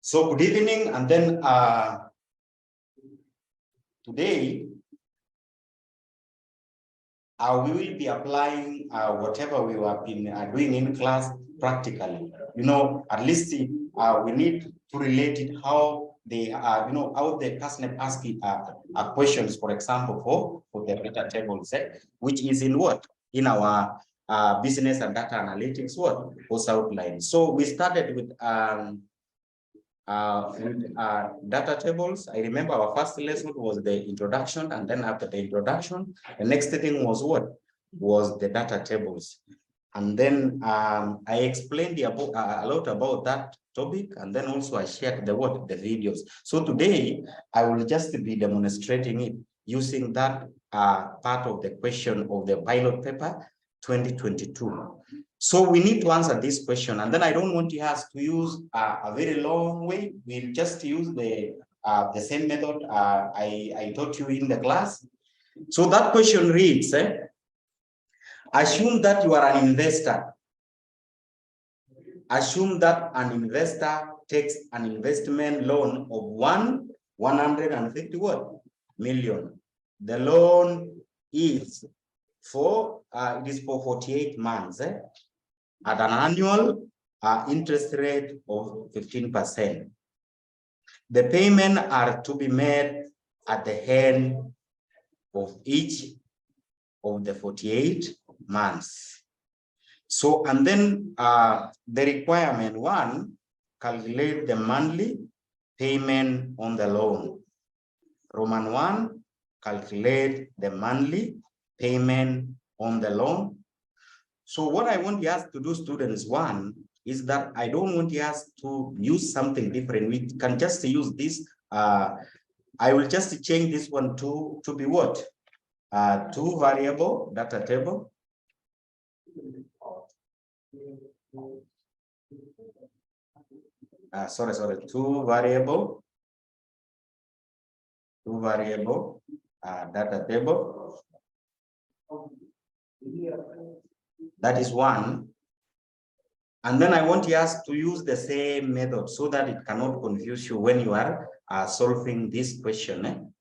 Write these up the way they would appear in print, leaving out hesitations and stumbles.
So good evening, and then today we will be applying whatever we have been doing in class practically. You know, at least we need to relate it how they are, you know, how the person asking questions, for example, for the data tables, which is in what? In our business and data analytics was outlined. So we started with data tables. I remember our first lesson was the introduction, and then after the introduction, the next thing was what? Was the data tables. And then I explained a lot about that topic, and then also I shared the videos. So today I will just be demonstrating it using that part of the question of the pilot paper 2022. So we need to answer this question, and then I don't want us to use a very long way. We'll just use the same method I taught you in the class. So that question reads, assume that you are an investor. Assume that an investor takes an investment loan of 150 million. The loan is for it is for 48 months at an annual interest rate of 15%. The payment are to be made at the end of each of the 48 months. So, and then the requirement one, calculate the monthly payment on the loan. Roman 1, calculate the monthly payment on the loan. So what I want you to do, students, one, is that I don't want you to use something different. We can just use this. I will just change this one to be what? Two variable data table. Two variable data table. That is one. And then I want you to use the same method so that it cannot confuse you when you are solving this question.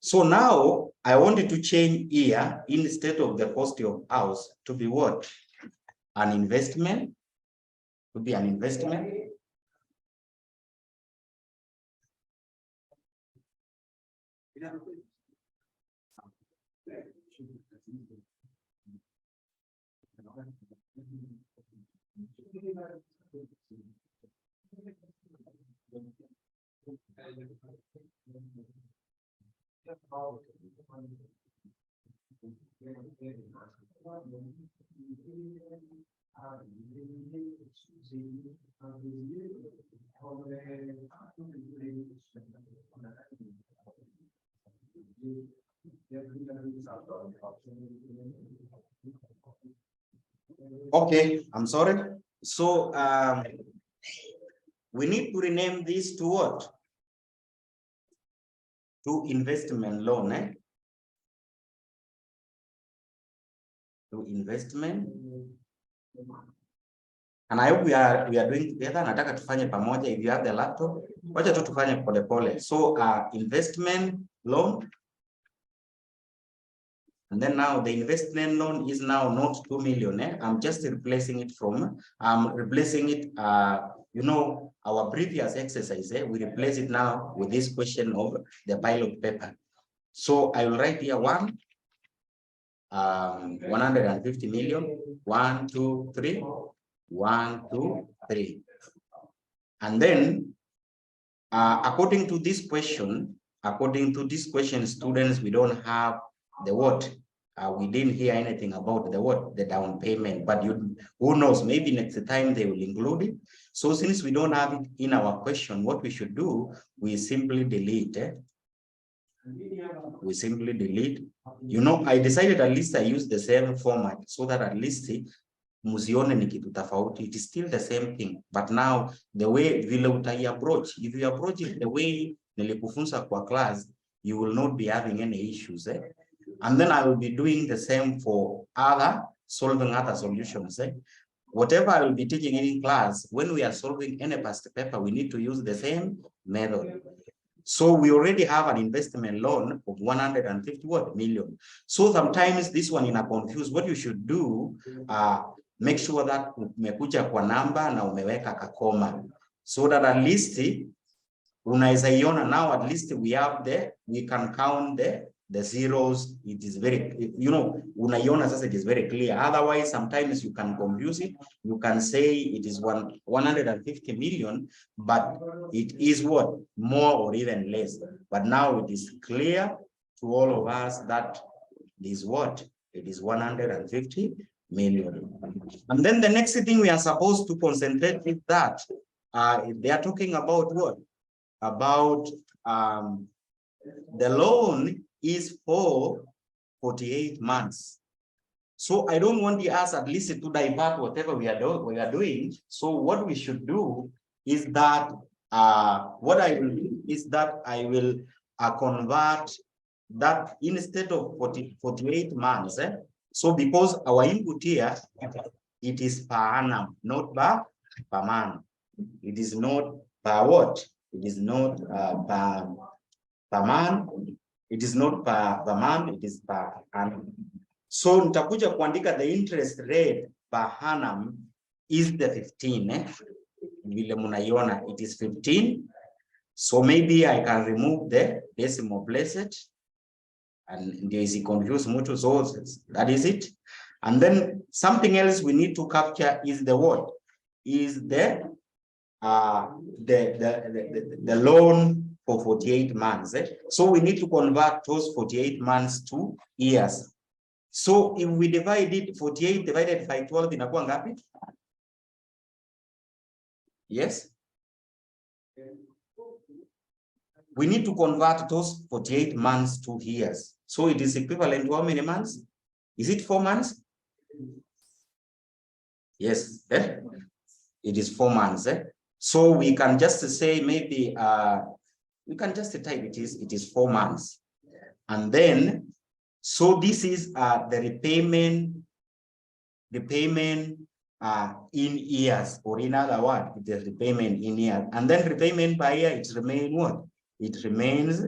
So now I wanted to change here, instead of the cost of house, to be what? An investment. To be an investment. Okay, I'm sorry. So we need to rename this to what? To investment loan, To investment. And I hope we are doing together. Nataka tufanye pamoja. If you have the laptop, wacha tu tufanye pole pole. So investment loan. And then now the investment loan is now not 2 million. I'm just replacing it from, you know, our previous exercise. We replace it now with this question of the pilot paper. So I will write here 150 million, 1, 2, 3, 1, 2, 3. And then according to this question, students, we don't have the what? We didn't hear anything about the what? The down payment, but who knows, maybe next time they will include it. So since we don't have it in our question, what we should do, we simply delete. We simply delete. You know, I decided at least I use the same format so that at least musione ni kitu tofauti. It is still the same thing, but now the way vile utai approach, if you approach it the way nilikufunza kwa class, you will not be having any issues. And then I will be doing the same for solving other solutions. Whatever I will be teaching in class, when we are solving any past paper, we need to use the same method. So we already have an investment loan of 150 million. So sometimes this one ina confuse. What you should do, make sure that umekuja kwa namba na umeweka kakoma, so that at least unaweza iona now, at least we can count the zeros. It is very, unaiona sasa, it is very clear. Otherwise, sometimes you can confuse it. You can say it is 150 million, but it is what, more or even less. But now it is clear to all of us that it is what, it is 150 million. And then the next thing we are supposed to concentrate is that they are talking about what? About the loan is for 48 months. So I don't want us at least to divert whatever we are doing. So what we should do is that what I will do is that I will convert that instead of 48 months. So because our input here, it is per annum, not per month. It is not per what? It is not per month. It is not per month. It is per annum. So nitakuja kuandika the interest rate per annum is the 15. Vile munaiona, it is 15. So maybe I can remove the decimal place, and there is a confuse mutu, so that is it. And then something else we need to capture is the what? Is the loan for 48 months. So we need to convert those 48 months to years. So if we divide it, 48 divided by 12 inakuwa ngapi? Yes. We need to convert those 48 months to years. So it is equivalent to how many months? Is it 4 months? Yes. It is 4 months. So we can just say maybe we can just type it is 4 months. And then so this is the repayment in years, or in other words, it is repayment in years. And then repayment by year, it remains what? It remains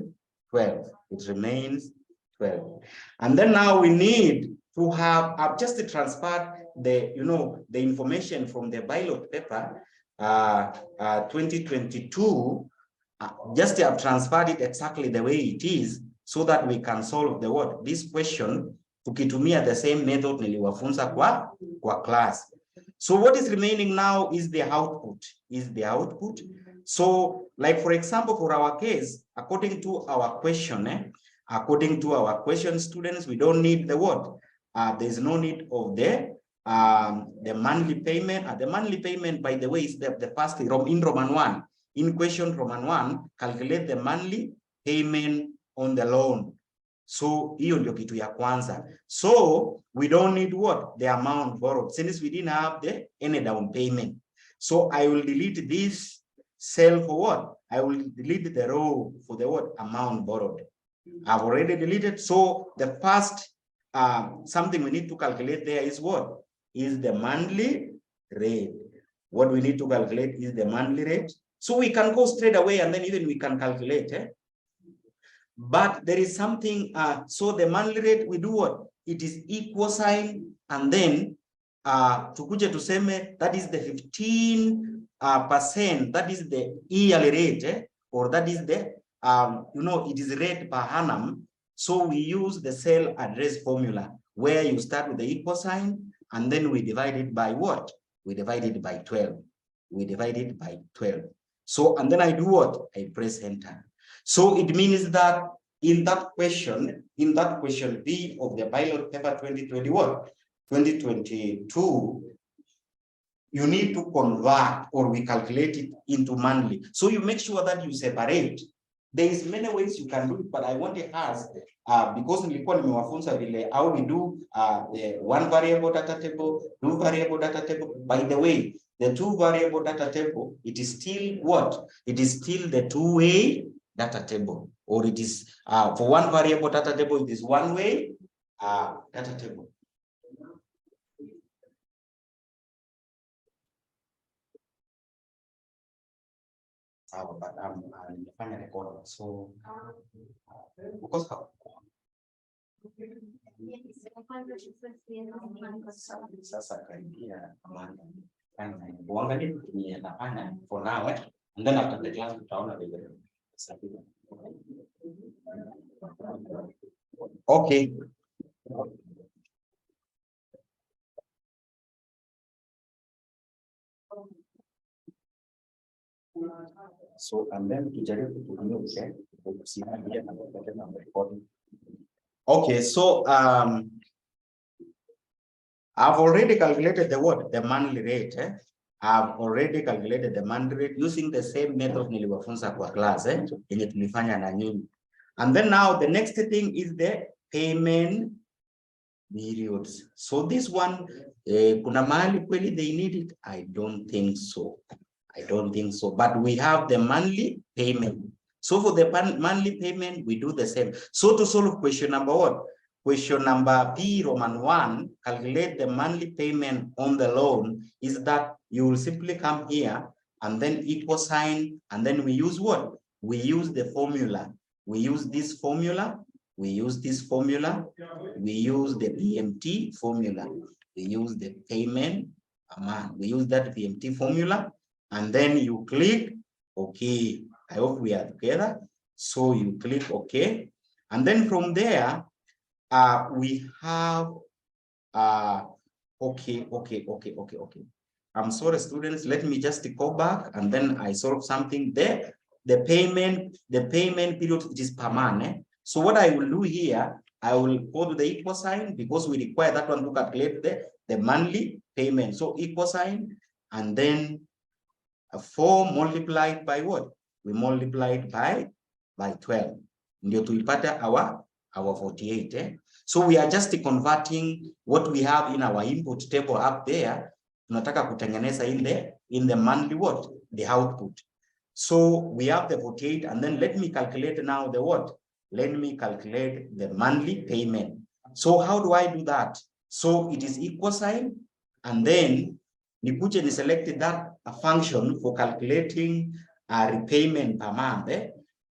12. It remains 12. And then now we need to have, I've just transferred the information from the pilot paper 2022. Just have transferred it exactly the way it is, so that we can solve the what? This question tukitumia the same method niliwafunza kwa class. So what is remaining now is the output. So like for example, for our case, according to our question, students, we don't need the what? There's no need of the monthly payment. The monthly payment, by the way, is the first in Roman 1. In question Roman 1, calculate the monthly payment on the loan. So hiyo ndio kitu ya kwanza. So we don't need what? The amount borrowed, since we didn't have any down payment. So I will delete this cell for what? I will delete the row for the what? Amount borrowed. I've already deleted. So the first something we need to calculate there is what? Is the monthly rate. What we need to calculate is the monthly rate. So we can go straight away and then even we can calculate. But there is something, so the monthly rate, we do what? It is equal sign, and then tukuje tuseme that is the 15%, that is the yearly rate, or that is the, it is rate per annum. So we use the cell address formula, where you start with the equal sign, and then we divide it by what? We divide it by 12. We divide it by 12. So, and then I do what? I press enter. So it means that in that question B of the pilot paper 2022, you need to convert, or we calculate it into monthly. So you make sure that you separate. There is many ways you can do it, but I want to ask, because nilikuwa nimewafunza vile how we do the one variable data table, two variable data table. By the way, the two variable data table, it is still what? It is still the two-way data table, or it is for one variable data table, it is one way data table. But I'm finally recording, so because sasa karibia uangalie kwenye nafanya for now, and then after the class tutaona vile. Okay. So and then tujaribu kutumia okay, so I've already calculated the monthly rate. I've already calculated the monthly rate using the same method niliwafunza kwa class yenye tulifanya na nyinyi. And then now the next thing is the payment periods. So this one, kuna mahali kweli they need it? I don't think so. I don't think so. But we have the monthly payment. So for the monthly payment, we do the same. So to solve question number one, question number B, Roman 1, calculate the monthly payment on the loan, is that you will simply come here and then equal sign, and then we use what? We use the formula. We use this formula. We use this formula. We use the PMT formula. We use the payment amount. We use that PMT formula, and then you click OK. I hope we are together. So you click OK, and then from there, we have okay. I'm sorry, students. Let me just go back, and then I solve something there. The payment period, it is per month. So what I will do here, I will go to the equal sign because we require that one to calculate the monthly payment. So equal sign, and then 4 multiplied by what? We multiplied by 12. Ndio tuipata our 48. So we are just converting what we have in our input table up there. Tunataka kutengeneza in the monthly what? The output. So we have the 48, and then let me calculate now the what? Let me calculate the monthly payment. So how do I do that? So it is equal sign, and then nikuje ni selected that a function for calculating a repayment per month.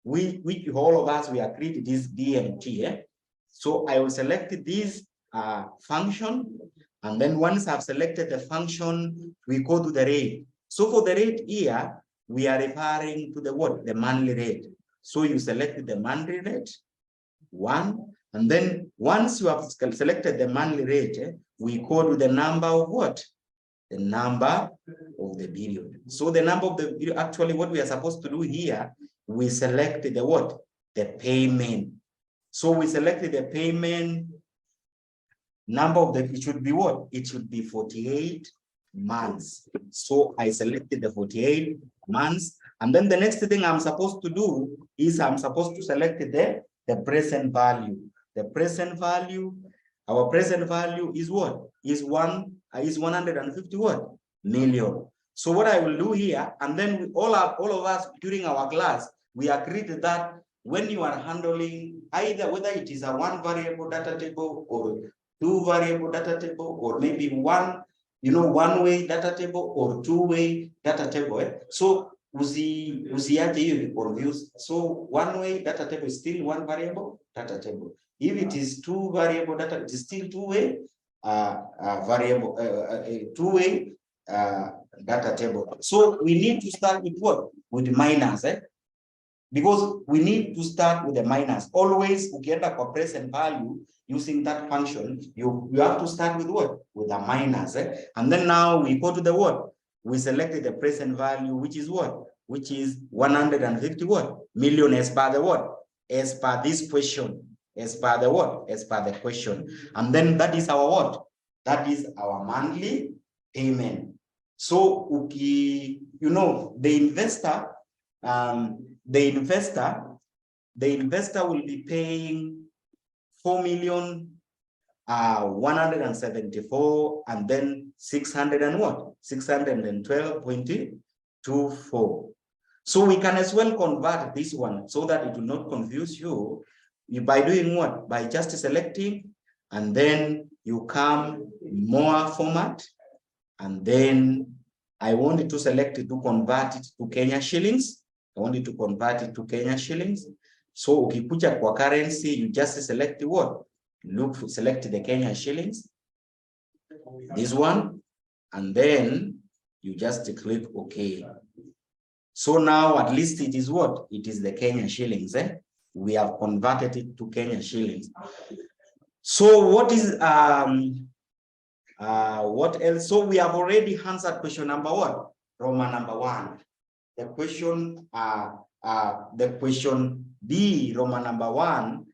Which all of us we agreed it is DMT. So I will select this function, and then once I've selected the function, we go to the rate. So for the rate here, we are referring to the what? The monthly rate. So you select the monthly rate, 1, and then once you have selected the monthly rate, we go to the number of what? The number of the period. So the number of the period, actually what we are supposed to do here, we select the what? The payment. So we selected the payment number of the, it should be what? It should be 48 months. So I selected the 48 months. And then the next thing I'm supposed to do is I'm supposed to select the present value. The present value, our present value is what? Is 150 what? Million. So what I will do here, and then all of us during our class, we agreed that when you are handling either whether it is a 1 variable data table or 2 variable data table, or maybe one way data table or 2-way data table. So usiache hiyo confused. So 1-way data table is still 1 variable data table. If it is 2 variable data, it is still 2-way variable 2-way data table. So we need to start with what? With minus, because we need to start with the minus. Always ukienda kwa present value using that function, you have to start with what? With the minus. And then now we go to the what? We selected the present value, which is what? Which is 150 what? Million as per the what? As per this question. As per the what? As per the question. And then that is our what? That is our monthly payment. So the investor, the investor will be paying 4,174,000 and then 600 and what? 612.24. So we can as well convert this one so that it will not confuse you by doing what? By just selecting, and then you come more format, and then I wanted to select it to convert it to Kenya shillings. I wanted to convert it to Kenya shillings. So ukikuja kwa currency, you just select what? Select the Kenya shillings, this one, and then you just click OK. So now at least it is what? It is the Kenya shillings. We have converted it to Kenya shillings. So what is what else? So we have already answered question number what? Roman number 1. The question D, Roman number 1,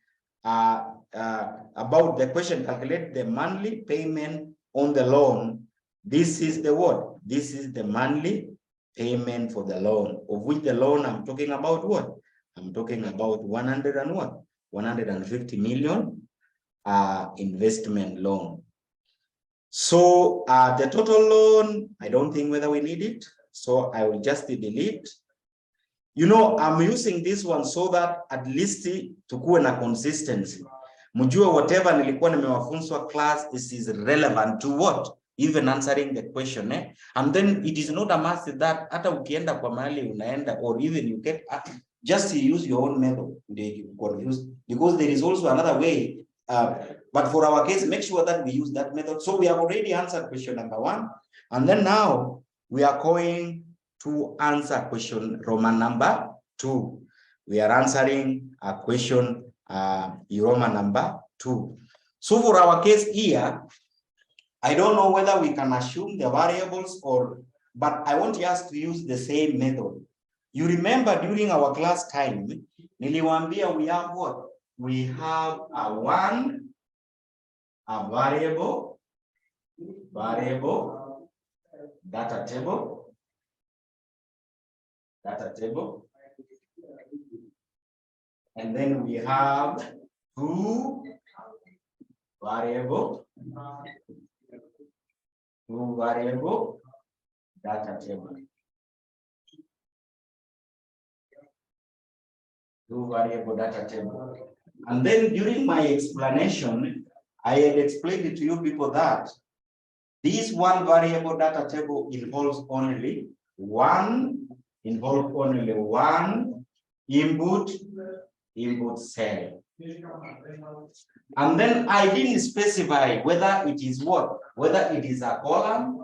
about the question, calculate the monthly payment on the loan. This is the what? This is the monthly payment for the loan, of which the loan I'm talking about what? I'm talking about 150 million investment loan. So the total loan, I don't think whether we need it. So I will just delete. You know, I'm using this one so that at least tukuwe na consistency. Mjue whatever nilikuwa nimewafunzwa class, this is relevant to what? Even answering the question. And then it is not a must that hata ukienda kwa mahali unaenda, or even you get, just use your own method. They confused because there is also another way. But for our case, make sure that we use that method. So we have already answered question number 1. And then now we are going to answer question Roman number 2. We are answering a question Roman number 2. So for our case here, I don't know whether we can assume the variables or, but I want us to use the same method. You remember during our class time, niliwaambia we have what? We have a variable data table, and then we have 2 variable data table. 2 variable data table. And then during my explanation, I had explained to you people that this 1 variable data table involves only one input cell. And then I didn't specify whether it is what, whether it is a column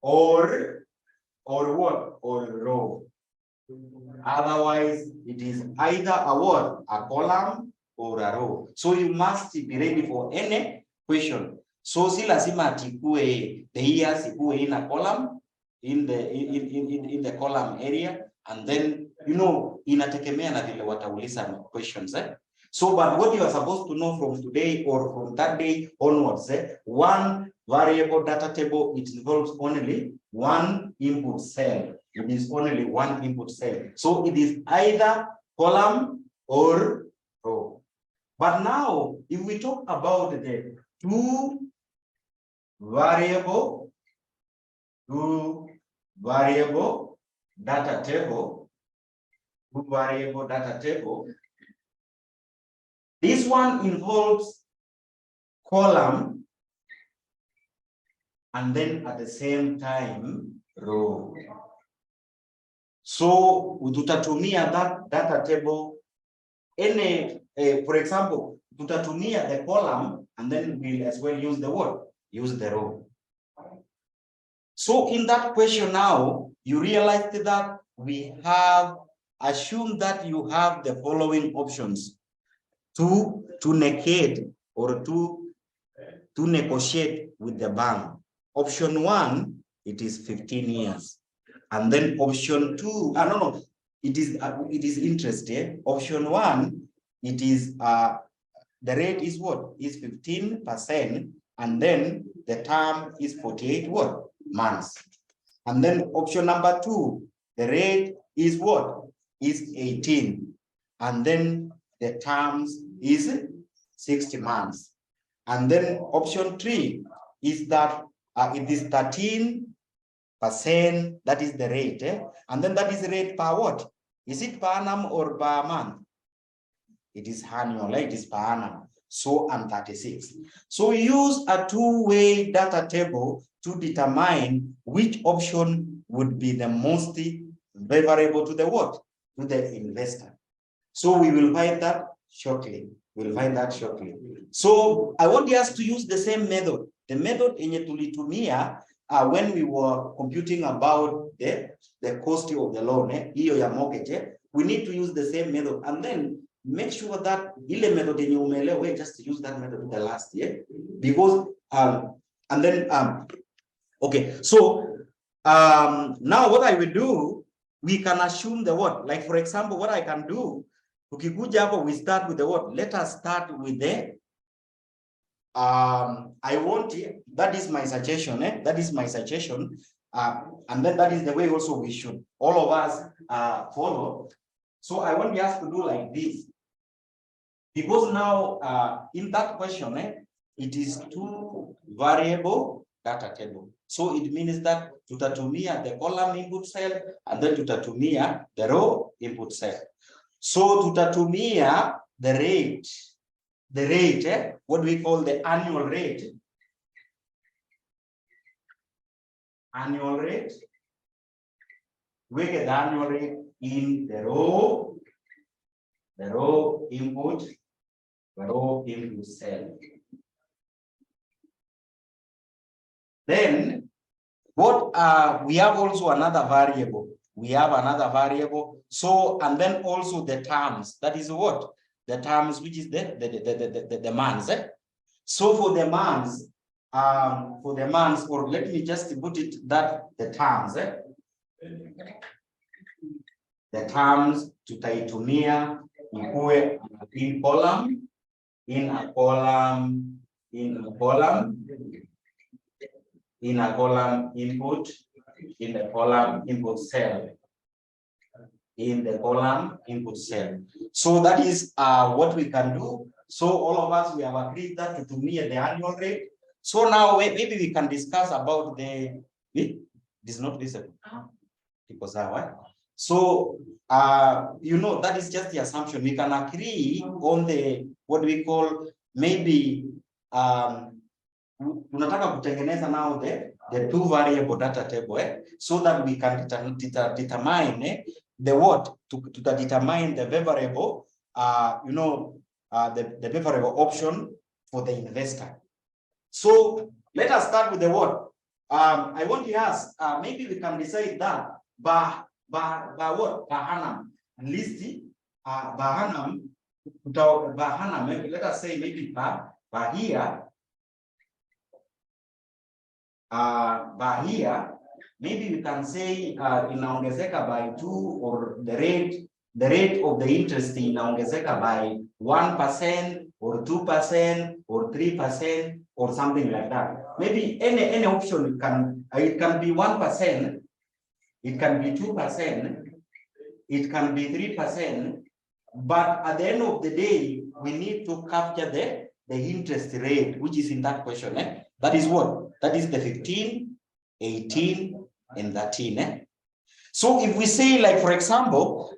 or what, or row. Otherwise, it is either a what, a column or a row. So you must be ready for any question. So si lazima tikue the years ikue in a column, in the column area, and then you know inategemea na vile watauliza questions. So but what you are supposed to know from today or from that day onwards, 1 variable data table, it involves only 1 input cell. It is only 1 input cell. So it is either column or row. But now, if we talk about the 2 variable data table, this one involves column and then at the same time row. So tutatumia that data table any for example, tutatumia the column and then we'll as well use the what? Use the row. So in that question now, you realize that we have assumed that you have the following options to negate or to negotiate with the bank. Option 1, it is 15 years. And then option 2, it is interest. Option 1, it is the rate is what? Is 15%, and then the term is 48 what? Months. And then option number 2, the rate is what? Is 18, and then the terms is 60 months. And then option 3 is that it is 13 percent, that is the rate, and then that is the rate per what? Is it per annum or per month? It is annual, it is per annum. So I'm 36. So we use a two-way data table to determine which option would be the most favorable to the what? To the investor. So we will find that shortly. We'll find that shortly. So I want us to use the same method. The method yenye tulitumia when we were computing about the cost of the loan, hiyo ya mortgage, we need to use the same method, and then make sure that ile method yenye umeelewa, just use that method the last year, because and then okay, so now what I will do, we can assume the what, like for example, what I can do, ukikuja hapo, we start with the what, let us start with the I want, that is my suggestion, that is my suggestion, and then that is the way also we should all of us follow. So I want us to do like this, because now in that question, it is two variable data table. So it means that tutatumia the column input cell and then tutatumia the row input cell. So tutatumia the rate, what we call the annual rate. Annual rate. We get the annual rate in the row input, cell. Then what we have also another variable. We have another variable. So, and then also the terms. That is what? The terms, which is the months. So for the months, or let me just put it that the terms. The terms tutaitumia ikuwe in column, in a column input, in the column input cell, in the column input cell. So that is what we can do. So all of us, we have agreed that to tumia the annual rate. So now maybe we can discuss about it is not visible because so you know, that is just the assumption. We can agree on the what we call maybe tunataka kutengeneza now the two variable data table, so that we can determine the what to determine the favorable you know, the favorable option for the investor. So let us start with the what. I want to ask, maybe we can decide that by what? By annum. At least by annum, let us say maybe by year. By here, maybe we can say inaongezeka by 2, or the rate of the interest inaongezeka by 1% or 2% or 3% or something like that. Maybe any option it can be 1%, it can be 2%, it can be 3%, but at the end of the day, we need to capture the interest rate, which is in that question. That is what? That is the 15, 18, and 13. So if we say, like, for example,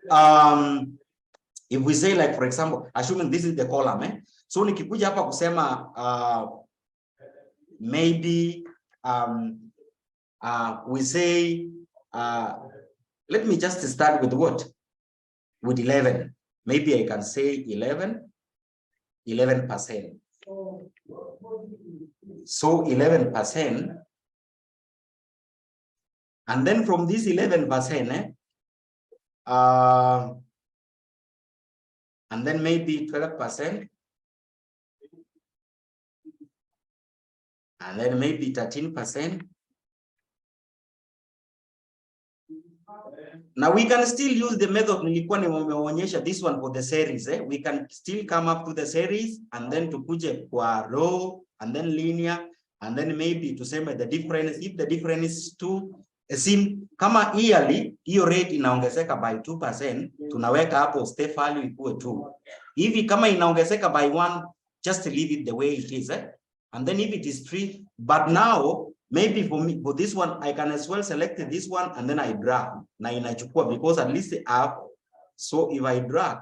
assuming this is the column, so nikikuja hapa kusema maybe we say let me just start with what? With 11. Maybe I can say 11%. So 11%, and then from this 11%, and then maybe 12%, and then maybe 13%. Now we can still use the method nilikuwa nimeonyesha, this one for the series. We can still come up to the series and then tukuje kwa row and then linear, and then maybe tuseme the difference, if the difference is 2, kama yearly hiyo rate inaongezeka by 2%, tunaweka hapo step value ikuwe 2. Hivi kama inaongezeka by 1, just leave it the way it is, and then if it is 3, but now maybe for me, for this one, I can as well select this one and then I drag. Na inachukua because at least I have. So if I drag,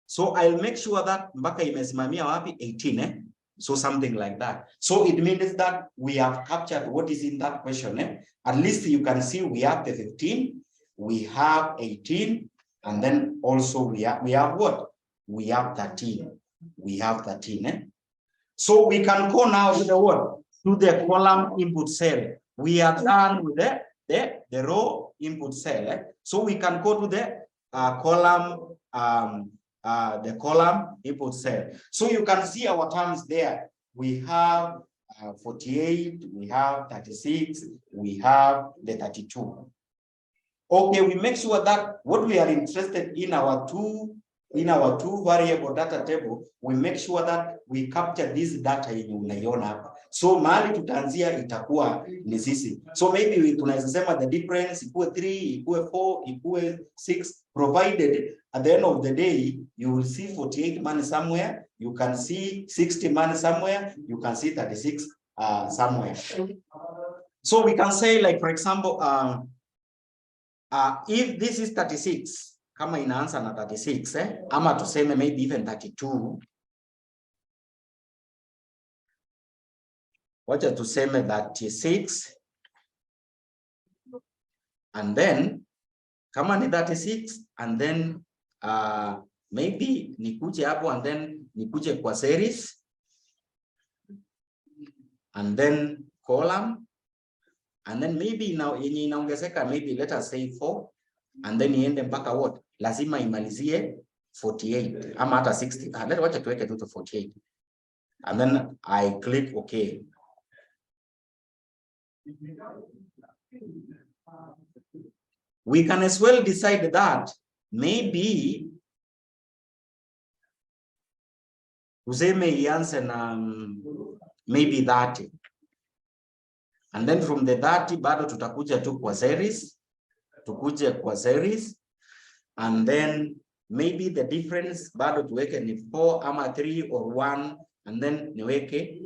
so I'll make sure that mpaka imesimamia wapi 18, so something like that. So it means that we have captured what is in that question. At least you can see we have the 15, we have 18, and then also we have what? We have 13. We have 13. So we can go now to the what? To the column input cell. We are done with the row input cell. So we can go to the column input cell. So you can see our terms there. We have 48, we have 36, we have the 32. Okay, we make sure that what we are interested in our two variable data table, we make sure that we capture this data yenye unaiona hapa. So mahali tutaanzia itakuwa ni sisi. So maybe tunaweza sema the difference ikuwe 3, ikuwe 4, ikuwe 6, provided at the end of the day you will see 48 money somewhere, you can see 60 money somewhere, you can see 36 somewhere. So we can say, like for example, if this is 36, kama inaanza na 36, ama tuseme maybe even 32. Wacha tuseme 36. And then kama ni 36 and then maybe nikuje hapo and then nikuje kwa series and then column and then maybe now yenye inaongezeka maybe let us say 4 and then iende mpaka what? Lazima imalizie 48 ama hata 60. Wacha tuweke tu 48. And then I click okay. We can as well decide that maybe useme ianze na maybe 30. And then from the 30 bado tutakuja tu kwa series. Tukuje kwa series. And then maybe the difference bado tuweke ni 4 ama 3 or 1. And then niweke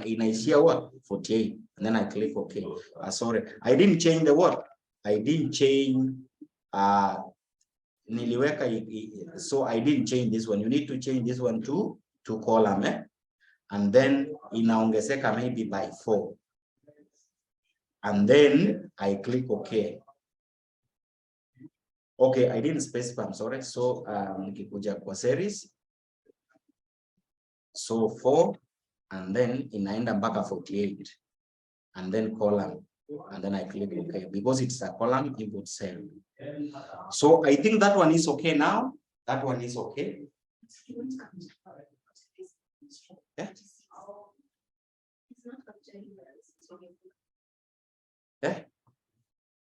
inaishia what? 48. And then I click okay. Sorry, I didn't change the word. I didn't change niliweka, so I didn't change this one. You need to change this one to column, and then inaongezeka maybe by 4. And then I click okay. Okay, I didn't specify, I'm sorry. So nikikuja kwa series. So 4 and then inaenda mpaka 48 and then column and then I click okay because it's a column input cell. So I think that one is okay now. That one is okay. Yeah. Yeah.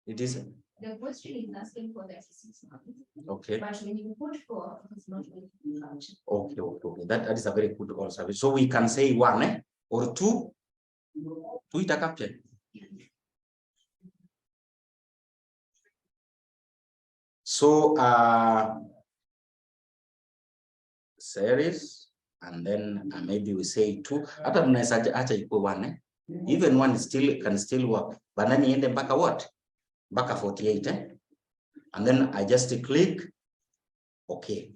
It isn't. The question is asking for 36 months. Okay. But when you put 4, it's not going to be function. Okay. That is a very good also. So we can say 1 or 2. 2 ita capture. So series and then maybe we say 2. Hata mnaweza acha iko 1 Even 1 still can still work. But then iende mpaka what? Mpaka 48 And then I just click okay.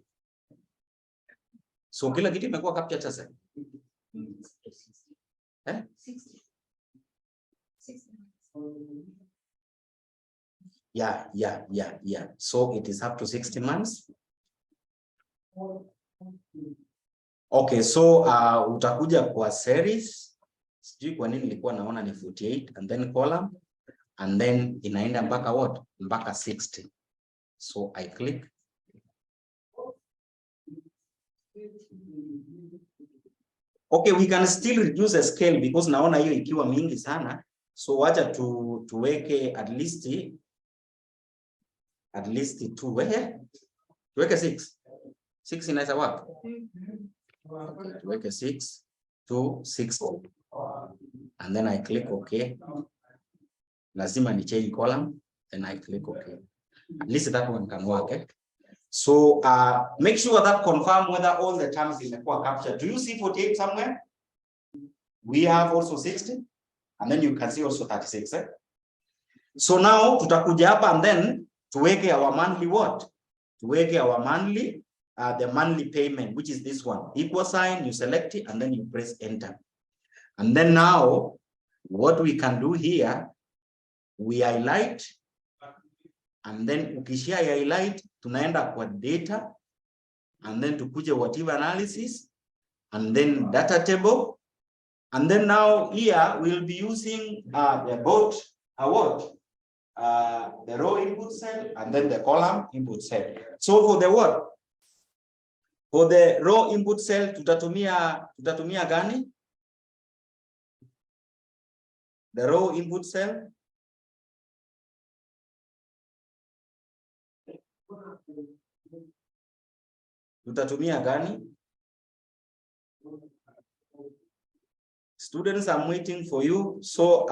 So kila kitu imekuwa captured sasa. Eh? 60. Yeah. So it is up to 60 months. Okay, so utakuja kwa series. Sijui kwa nini nilikuwa naona ni 48 and then column and then inaenda mpaka what? Mpaka 60. So I click. Okay, we can still reduce the scale because naona hiyo ikiwa mingi sana. So wacha tuweke at least 2. Tuweke 6. 6 inaweza work. Okay, tuweke 6 to 60. And then I click okay. Lazima ni change column. Then I click okay. At least that one can work. So make sure that confirm whether all the terms imekuwa captured. Do you see 48 somewhere? We have also 60. And then you can see also 36. So now tutakuja hapa and then tuweke our monthly what? Tuweke our monthly, the monthly payment, which is this one. Equal sign, you select it, and then you press enter. And then now, what we can do here, we highlight, and then ukishia highlight, tunaenda kwa data, and then tukuje whatever analysis, and then data table. And then now here we'll be using the row input cell and then the column input cell. So for the what? For the row input cell tutatumia gani? The row input cell. Tutatumia gani? Students, I'm waiting for you. So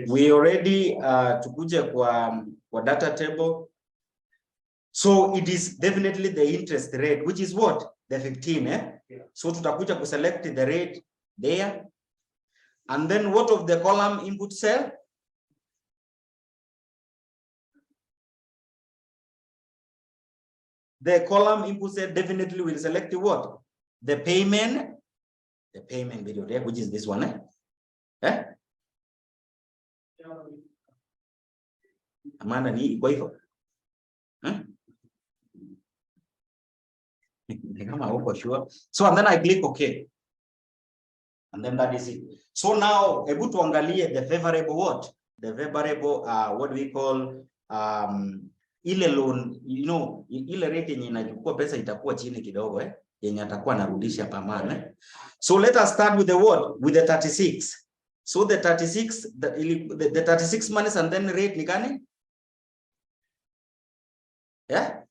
we already tukuje kwa data table. So it is definitely the interest rate, which is what? The 15, eh? So tutakuja ku select the rate there. And then what of the column input cell? The column input cell definitely will select what? The payment video there, which is this one, eh? Eh? Amanda ni iko hivyo? Sure. So and then I click OK. And then that is it. So now hebu tuangalie the favorable what? The favorable what we call ile loan, you know, ile rate yenye inachukua pesa itakuwa chini kidogo, eh? Yenye atakuwa narudisha pamana. So let us start with the what? With the 36. So the 36, the 36 months and then rate ni gani? Yeah?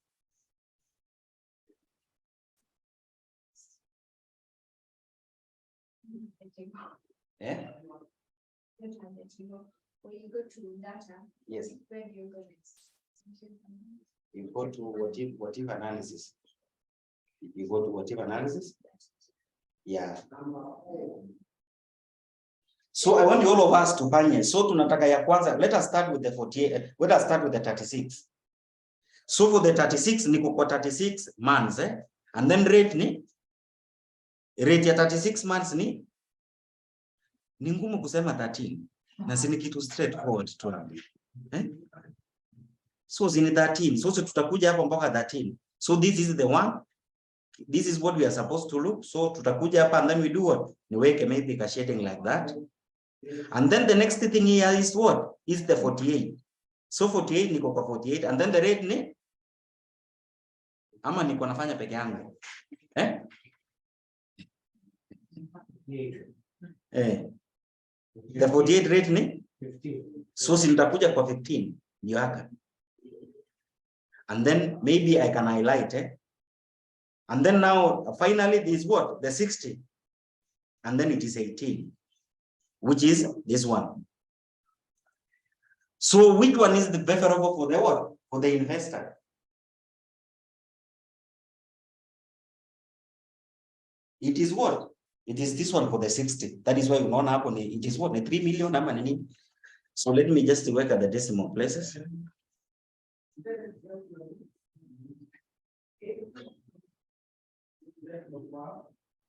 Yeah? When you go to data, yes. Where do you go next? You go to whatever analysis. You go to whatever analysis. Yeah. So I want all of us to fanye. So tunataka ya kwanza, let us start with the 48. Let us start with the 36. So for the 36 niko kwa 36 months, eh? And then rate ya 36 months ni ngumu kusema 13. Na si ni kitu straightforward tu. Eh? So zini 13. So tutakuja hapo mpaka 13. So this is the one. This is what we are supposed to look. So tutakuja hapa and then we do what? Niweke maybe a shading like that. And then the next thing here is what? Is the 48. So 48 niko kwa 48 and then the rate ni ama niko nafanya peke yangu. Eh? The 48 rate ni 15. So si nitakuja kwa 15 ndio haka. And then maybe I can highlight, eh? And then now finally this is what? The 60. And then it is 18, which is this one. So which one is the preferable for the what? For the investor? It is what? It is this one for the 60. That is why unaona hapo ni it is what? The 3 million ama nini? So let me just work at the decimal places.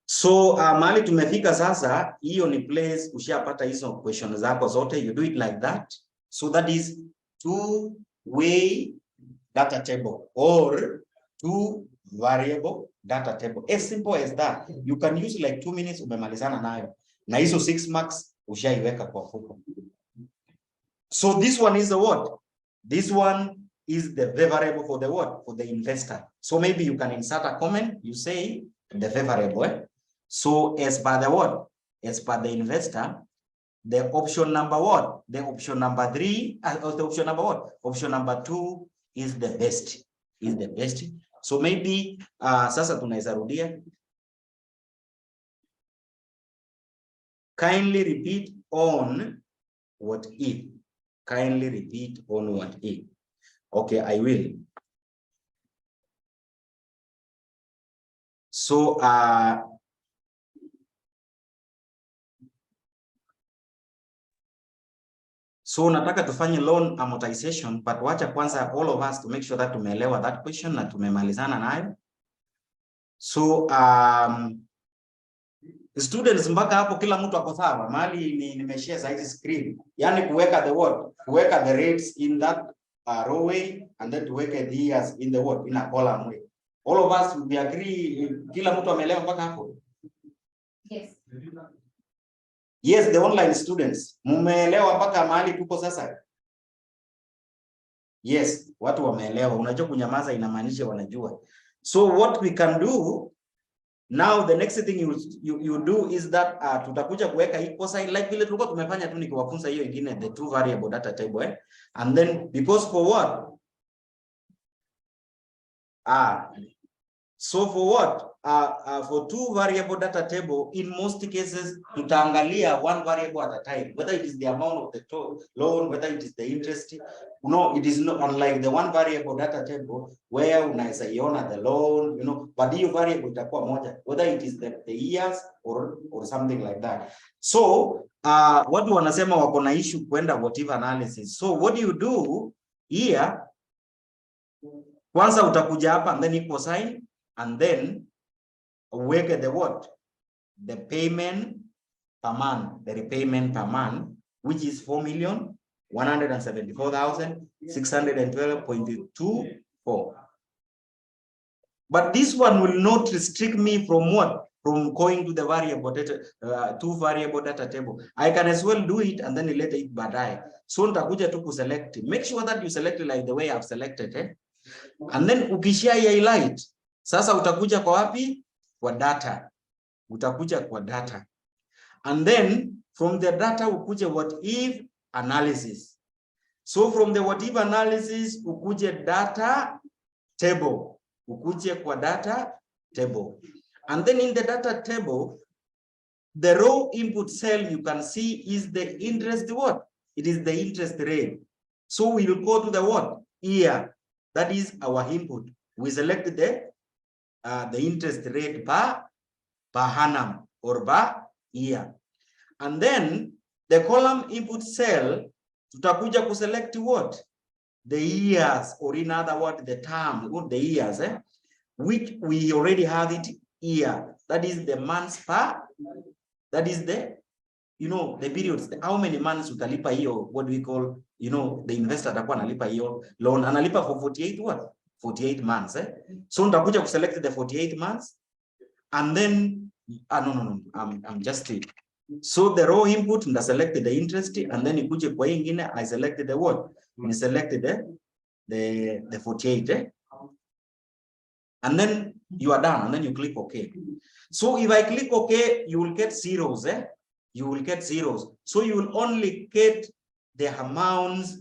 So mahali tumefika sasa, hiyo ni place ushapata hizo question zako zote, you do it like that. So that is two-way data table or two variable data table. As simple as that. You can use like 2 minutes umemalizana nayo. Na hizo 6 marks ushaiweka kwa fuko. So this one is the what? This one is the favorable for the what? For the investor. So maybe you can insert a comment, you say the favorable. Eh? So as per the what? As per the investor, the option number what? The option number 3, or the option number what? Option number 2 is the best. Is the best. So maybe sasa tunaweza rudia. Kindly repeat on what if. Kindly repeat on what if. Okay, I will. So, So nataka tufanye loan amortization, but wacha kwanza all of us to make sure that tumeelewa that question na tumemalizana nayo. So students mpaka hapo kila mtu ako sawa, mahali nimeshare size screen. Yani kuweka the what? Kuweka the rates in that row way and then tuweke the years in the what? In a column way. All of us we agree, kila mtu ameelewa mpaka hapo? Yes. Yes, the online students. Mumeelewa mpaka mahali tuko sasa? Yes, watu wameelewa. Unajua kunyamaza inamaanisha wanajua. So what we can do now, the next thing you do is that tutakuja kuweka equal sign like vile tulikuwa tumefanya tu nikiwafunza hiyo ingine, the two variable data table, and then because for what so for what for two variable data table, in most cases tutaangalia one variable at a time, whether it is the amount of the loan, whether it is the interest. No, it is not unlike the one variable data table where unaweza iona the loan, you know, but hiyo variable itakuwa moja, whether it is the years or something like that. So watu wanasema wako na issue kwenda whatever analysis. So what do you do here? Kwanza utakuja hapa and then equal sign and then uweke the what? The payment per month, the repayment per month, which is 4,174,612.24. But this one will not restrict me from what? From going to the variable data, two variable data table. I can as well do it and then later it baadaye. So nitakuja tu kuselect. Make sure that you select it like the way I've selected. And then ukishia highlight. Sasa utakuja kwa wapi? Kwa data. Utakuja kwa data. And then from the data ukuje what if analysis. So from the what if analysis ukuje data table. Ukuje kwa data table. And then in the data table, the row input cell you can see is the interest what? It is the interest rate. So we will go to the what? Year. That is our input. We select the interest rate per annum or per year. And then the column input cell, tutakuja ku select what? The years, or in other words, the term, the years, which we already have it here. That is the months per, that is the, you know, the periods, how many months utalipa hiyo, what we call, you know, the investor atakuwa analipa hiyo loan, analipa for 48 what? 48 months. So nitakuja ku select the 48 months and then no, I'm just it. So the row input nda select the interest and then ikuje kwa ingine I selected the what? I selected the 48. And then you are done and then you click OK. So if I click OK, you will get zeros. You will get zeros. So you will only get the amounts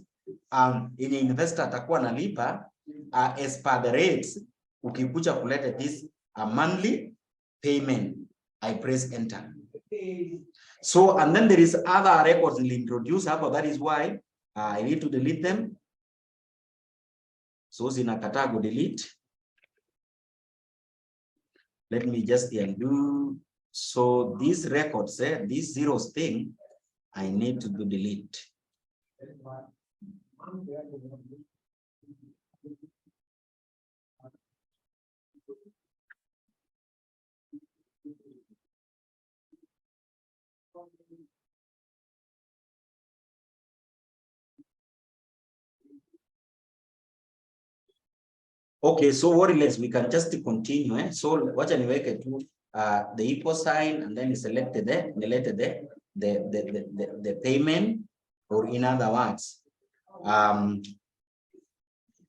in investor atakuwa nalipa as per the rates. Ukikuja kuleta this monthly payment, I press enter. So and then there is other records will introduce hapo. That is why I need to delete them. So zinakataa go delete. Let me just undo. So these records, these zeros thing, I need to do delete. Okay, so what else? We can just continue. So wacha niweke tu the equal sign and then select the payment, or in other words.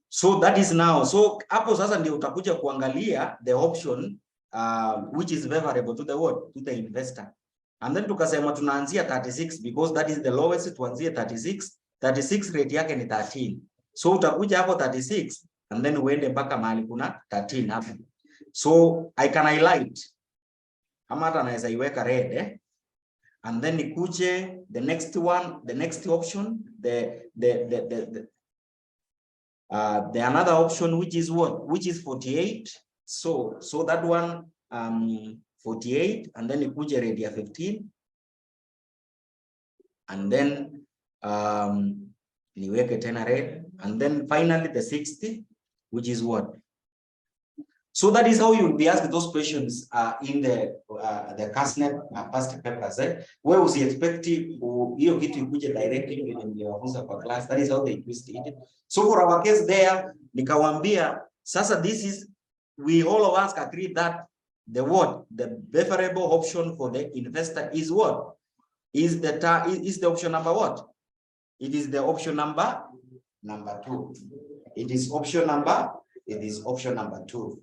So that is now. So hapo sasa ndio utakuja kuangalia the option which is favorable to the what? To the investor. And then tukasema tunaanzia 36 because that is the lowest, tuanzie 36. 36 rate yake ni 13. So utakuja hapo 36 and then uende mpaka mahali kuna 13 hapo. So I can highlight. Ama hata naweza iweka red, and then nikuje the next one, the next option, the another option which is what? Which is 48. So that one 48, and then nikuje red ya 15. And then niweke tena red, and then finally the 60, which is what? So that is how you'll be asked those questions in the CASNET past papers. Where was the expecting hiyo kitu ikuje directly when you are kwa class? That is how they twist it. So for our case there, nikawaambia sasa this is, we all of us agree that the preferable option for the investor is what? Is the option number what? It is the option number 2. It is option number 2.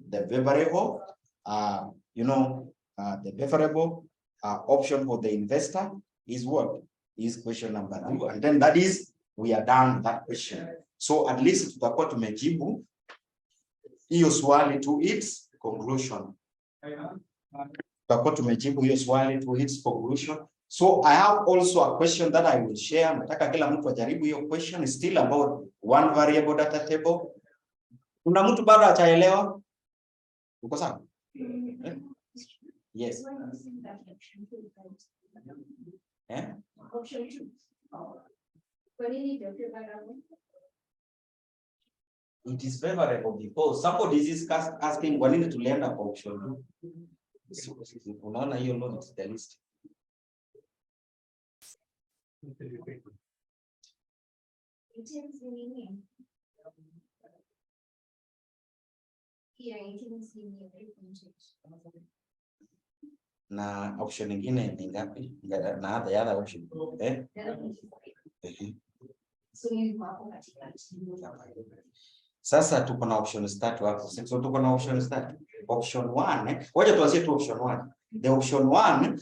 The favorable, the preferable option for the investor is what? Is question number 2. And then that is, we are done that question. So at least tutakuwa tumejibu hiyo swali to its conclusion. Tutakuwa tumejibu hiyo swali to its conclusion. So I have also a question that I will share. Nataka kila mtu ajaribu hiyo question. Is still about one variable data table. Kuna mtu bado hajaelewa? Uko sawa? Yes. Option 2. Kwa nini ndio favorable? It is favorable because somebody is asking kwa nini tulienda kwa option 2. Unaona hiyo loan is the list. Na option nyingine ni ngapi? Na the other option. Sasa tuko na options 3 hapo. So tuko na options 3. Option 1, wacha tuanzie tu option 1. The option 1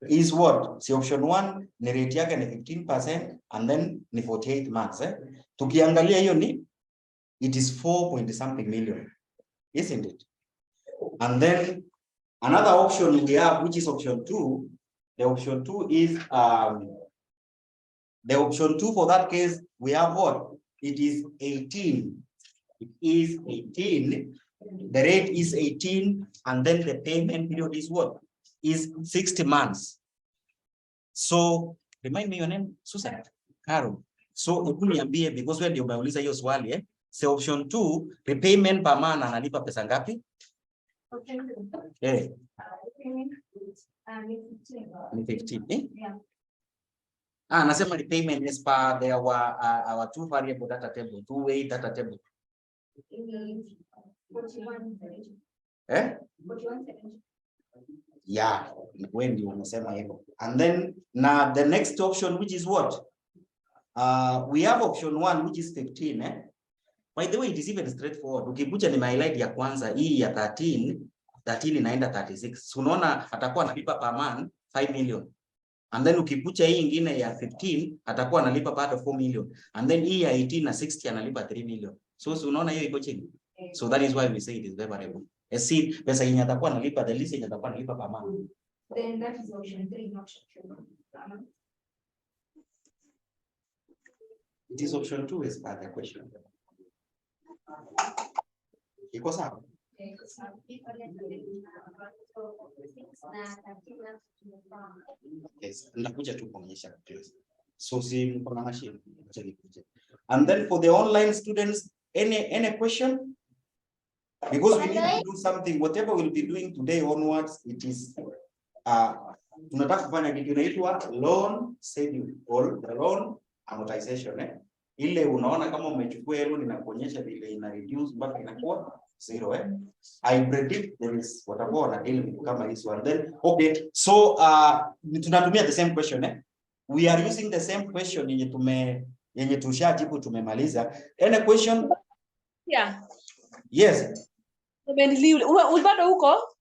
is what? Si option 1 ni rate yake ni 15% and then ni 48 months. Tukiangalia hiyo ni it is 4 million. Isn't it? And then another option we have, which is option 2. The option 2 is the option 2 for that case we have what? It is 18. It is 18. The rate is 18, and then the payment period is what? Is 60 months. So remind me your name, Susan? Carol. So ukuniambie because when you umeuliza hiyo swali so option 2, repayment per month analipa pesa ngapi? Okay. Ni 15. Nasema repayment is per our 2 variable data table, 2-way data table. 41. Yeah, when ndio unasema hivyo. And then now the next option, which is what? We have option 1, which is 15. By the way, it is even straightforward. Ukikuja ni highlight ya kwanza hii ya 13 inaenda 36. Unaona atakuwa analipa per month 5 million. And then ukikuja hii nyingine ya 15 atakuwa analipa bado 4 million. And then hii ya 18 na 60 analipa 3 million. So unaona hiyo iko chini. So that is why we say it is favorable. See, pesa yenye atakuwa analipa, the least yenye atakuwa analipa per month. Then that is option 3, not option 2. It is option 2 is part of the question. Iko sawa? Yes, ndakuja tu kuonyesha class. So si mko na machine, acha nikuje. And then for the online students, any question? Because we need to do something, whatever we'll be doing today onwards, it is tunataka kufanya kitu inaitwa loan schedule or the loan amortization. Ile unaona kama umechukua loan inakuonyesha vile ina reduce mpaka inakuwa 0. I predict there is watakuwa na deal with kama this one. Then okay, so tunatumia the same question. We are using the same question yenye tushajibu tumemaliza. Any question? Yeah. Yes. Bado huko?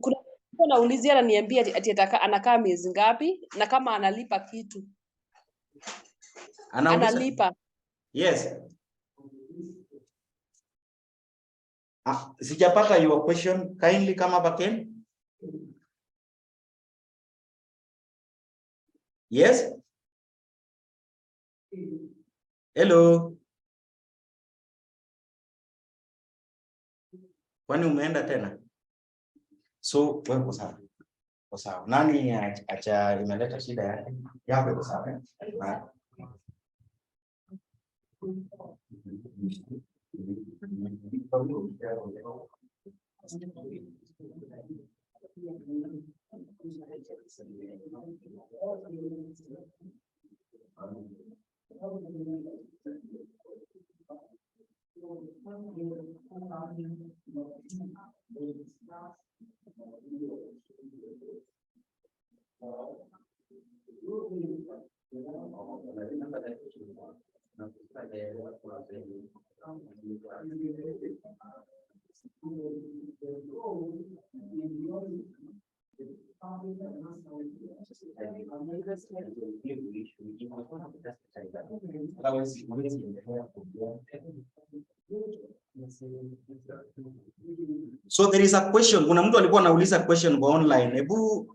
Kuna naulizia ananiambia ati anakaa miezi ngapi na kama analipa kitu. Analipa. Yes. Sijapata your question. Kindly come up again. Yes. Hello. Kwani umeenda tena? So wewe uko sawa. Kwa sawa. Nani acha imeleta shida yake? Yako kwa sawa. So there is a question. Kuna mtu alikuwa anauliza question kwa online.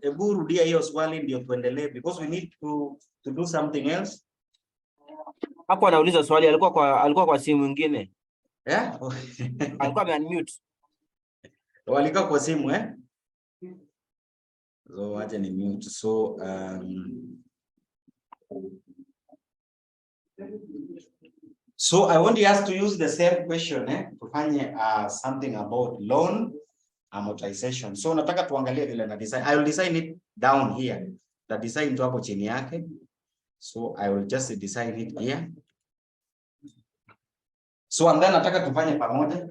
Ebu rudia hiyo swali ndio tuendelee because we need to do something else. Hapo anauliza swali, alikuwa kwa simu nyingine. Yeah? Alikuwa ame-unmute. Walika kwa simu So acha ni mute. So I want us to use the same question tufanye something about loan amortization. So nataka tuangalie vile na design. I will design it down here. The design tu hapo chini yake. So I will just design it here. So and then nataka tufanye pamoja.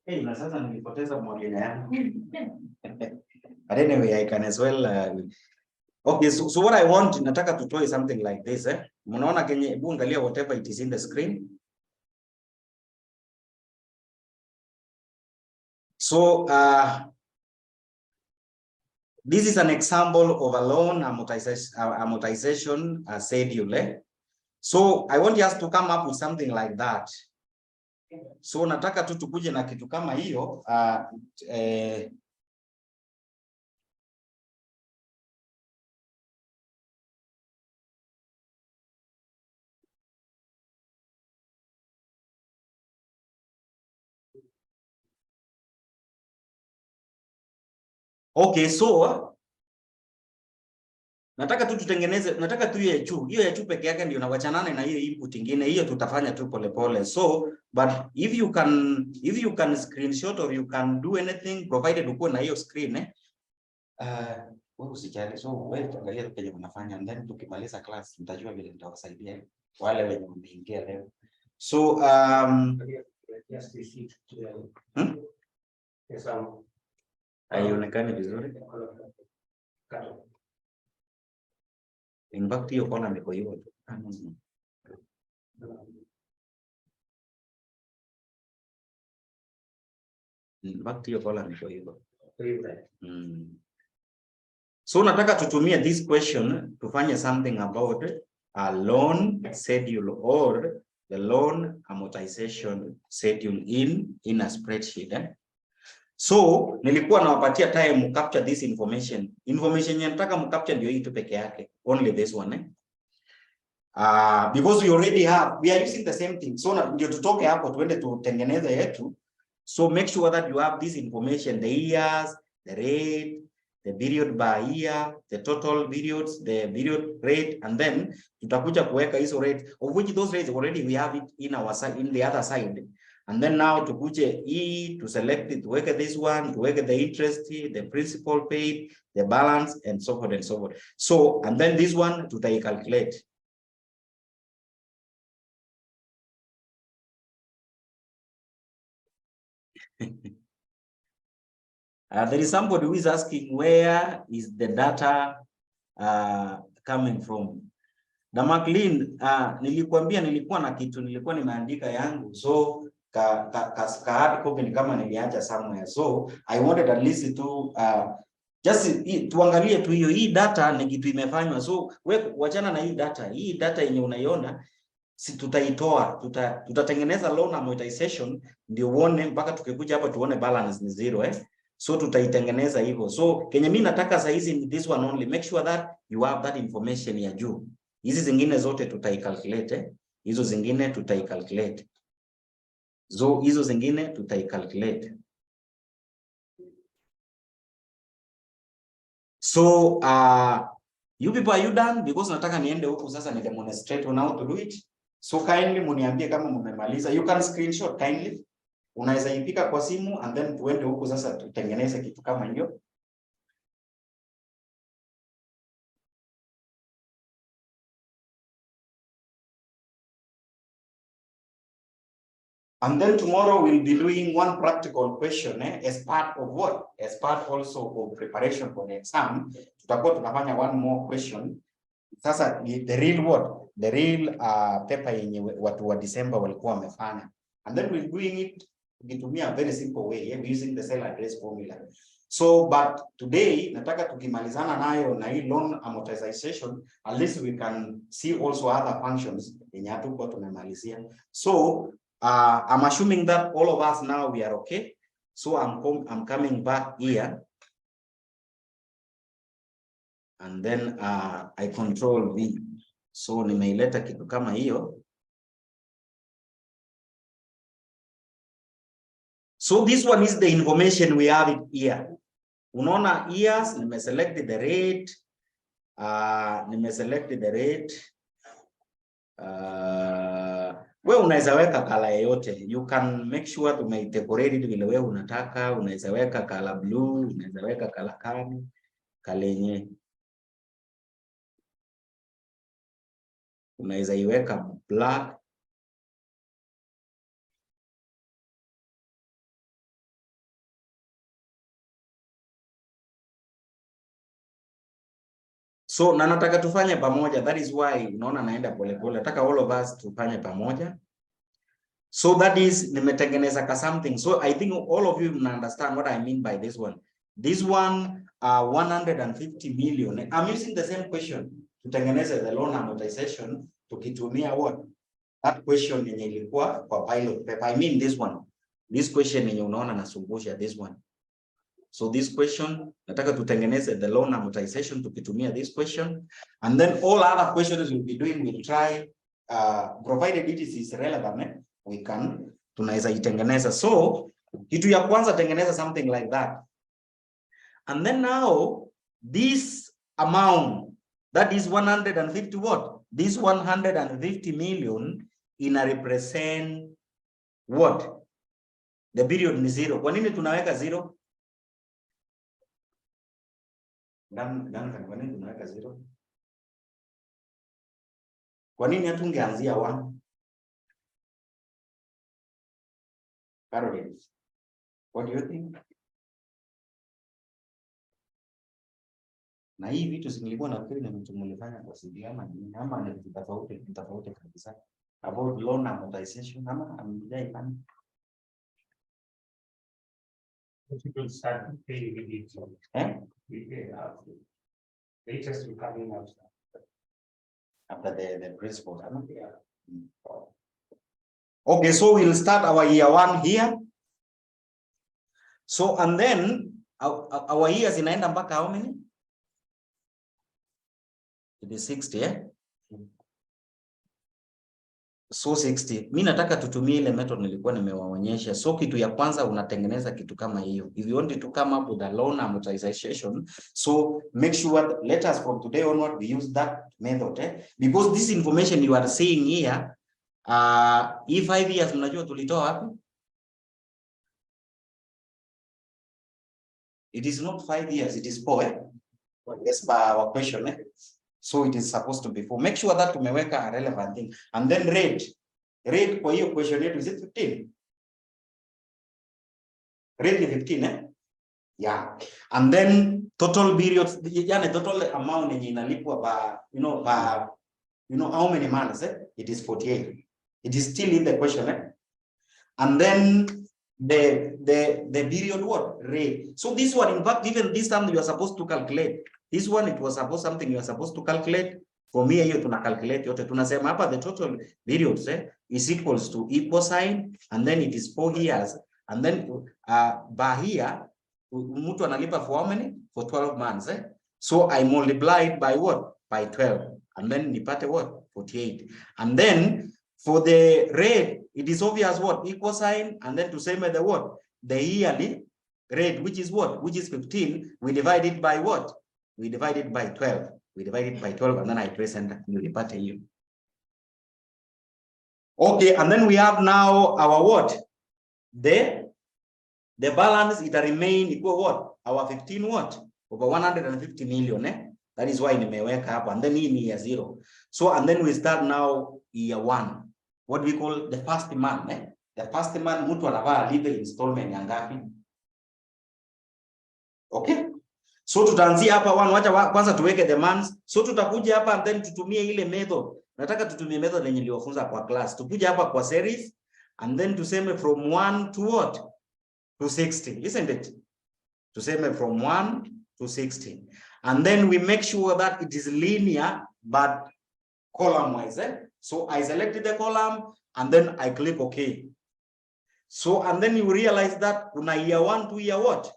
Hey, na sasa nilipoteza mwalimu yangu. But anyway, I can as well. Okay, so what I want, nataka tutoe something like this. Mnaona kenye, hebu angalia whatever it is in the screen. So this is an example of a loan amortization schedule. So I want us to come up with something like that. So nataka tu tukuje na kitu kama hiyo. Okay, so nataka tu tutengeneze, nataka tu hiyo ya juu peke yake ndio nawachanane na hiyo input nyingine, hiyo tutafanya tu polepole. So but if you can screenshot or you can do anything provided uko na hiyo screen wewe usijali. So wewe angalia kile unafanya and then tukimaliza class mtajua vile nitawasaidia wale wenye wameingia leo. So haionekani vizuri. In fact hiyo kona niko hiyo. In fact hiyo kona niko hiyo. So nataka tutumie this question tufanye something about a loan schedule or the loan amortization schedule in a spreadsheet. So nilikuwa nawapatia time capture this information. Information nataka mcapture ndio hii tu peke yake. Only this one. Because we are using the same thing. So ndio tutoke hapo tuende tutengeneze yetu. So make sure that you have this information, the years, the rate, the period by year, the total periods, the period rate, and then tutakuja kuweka hizo rate, of which those rates already we have it in our side, in the other side. And then now tukuje to select it, tuweke this one, tuweke the interest, the principal paid, the balance, and so forth and so forth. So, and then this one calculate. There is somebody who is asking where is the data coming from. Na Maclean, nilikuambia nilikuwa na kitu nilikuwa nimeandika yangu, so ka hard copy ni kama niliacha somewhere. So I wanted at least to Just tuangalie tu hiyo, hii data ni kitu imefanywa. So wewe wachana na hii data. Hii data yenye unaiona si tutaitoa, tutatengeneza loan amortization ndio uone mpaka tukikuja hapa tuone balance ni zero So tutaitengeneza hivyo. So kenye mimi nataka saa hizi ni this one only. Make sure that you have that information ya juu. Hizi zingine zote tutaikalculate Hizo zingine tutaikalculate. Hizo zingine tutaikalculate. So you people, are you done? Because nataka niende huku sasa ni demonstrate on how to do it. So kindly muniambie kama mmemaliza. You can screenshot kindly. Unaweza ipika kwa simu and then tuende huku sasa tutengeneze kitu kama hiyo. And then tomorrow we'll be doing one practical question as part of what? As part also of preparation for the exam. Tutakuwa tunafanya one more question. Sasa the real what? The real paper yenye watu wa December walikuwa wamefanya. And then we're doing it tukitumia a very simple way, using the cell address formula. So but today nataka tukimalizana nayo na hii loan amortization, at least we can see also other functions yenye hatuko tumemalizia. So I'm assuming that all of us now we are okay. So I'm coming back here. And then I control V. So nimeileta kitu kama hiyo. So this one is the information we have it here. Unaona years, nimeselect the rate. Nimeselect the rate. We unaweza weka kala yoyote. You can make sure tumedecorate it vile wewe unataka. Unaweza weka kala blue, unaweza weka kala kani, kala yenye. Unaweza iweka black. So na nataka tufanye pamoja. That is why unaona naenda pole pole. Nataka all of us tufanye pamoja. So that is nimetengeneza ka something. So I think all of you understand what I mean by this one. This one 150 million. I'm using the same question. Tutengeneze the loan amortization tukitumia what? That question yenye ilikuwa kwa pilot paper. I mean this one. This question yenye unaona nasumbusha, this one. So this question, nataka tutengeneze the loan amortization tukitumia this question. And then all other questions we'll be doing, we'll try, provided it is relevant, we can, tunaweza itengeneza. So, kitu ya kwanza tengeneza something like that. And then now, this amount, that is 150 what? This 150 million ina represent what? The period ni zero. Kwa nini tunaweka zero? Kwa nini tunaweka zero? Kwa nini hatungeanzia 1? Caroline, what do you think? Na hii vitu zingilikuwa nafikiri na mtu mlifanya kwa sidi ama ni vitu tofauti kabisa. About loan amortization ama amjai fanya. People start paying with it. We pay after. They just will come in after the principal. Yeah. Okay, so we'll start our year 1 here. So and then our years inaenda mpaka how many? It is 60, So 60. Mimi nataka tutumie ile method nilikuwa nimewaonyesha. So kitu ya kwanza unatengeneza kitu kama hiyo. If you want to come up with a loan amortization, so make sure let us from today onward we use that method, because this information you are seeing here, if 5 years mnajua tulitoa wapi? It is not 5 years, it is 4, Yes, by our question, So it is supposed to be 4. Make sure that tumeweka a relevant thing. And then rate kwa hiyo question yetu is it 15? Rate ni 15, Yeah. And then total periods, yani total amount yenye inalipwa by, how many months, It is 48. It is still in the question, And then the period what rate. So this one, in fact, even this time you are supposed to calculate. This one, it was supposed something you are supposed to calculate. For me, hiyo tuna calculate yote. Tunasema hapa the total periods is equals to equal sign, and then it is 4 years, and then by here mtu analipa for how many? For 12 months. So I multiplied by what? By 12, and then nipate what? 48. And then for the rate, it is obvious what? Equal sign, and then to say the what? The yearly rate, which is what? Which is 15. We divide it by what? We divide it by 12. We divide it by 12, and then I press enter. Nilipate hiyo. Okay, and then we have now our what? The balance, it remain equal what? Our 15 what? Over 150 million. That is why nimeweka hapa, and then hii ni year 0. So, and then we start now year 1. What we call the first month. The first month mtu anavaa live installment ya ngapi? Okay? So tutaanzia hapa 1, wacha kwanza tuweke the months. So tutakuja hapa and then tutumie ile method. Nataka tutumie method yenye niliwafunza kwa class. Tukuja hapa kwa series and then tuseme from 1 to what? To 60. Isn't it? Tuseme from 1 to 60. And then we make sure that it is linear but column wise. So I selected the column and then I click OK. So, and then you realize that kuna year 1 to year what?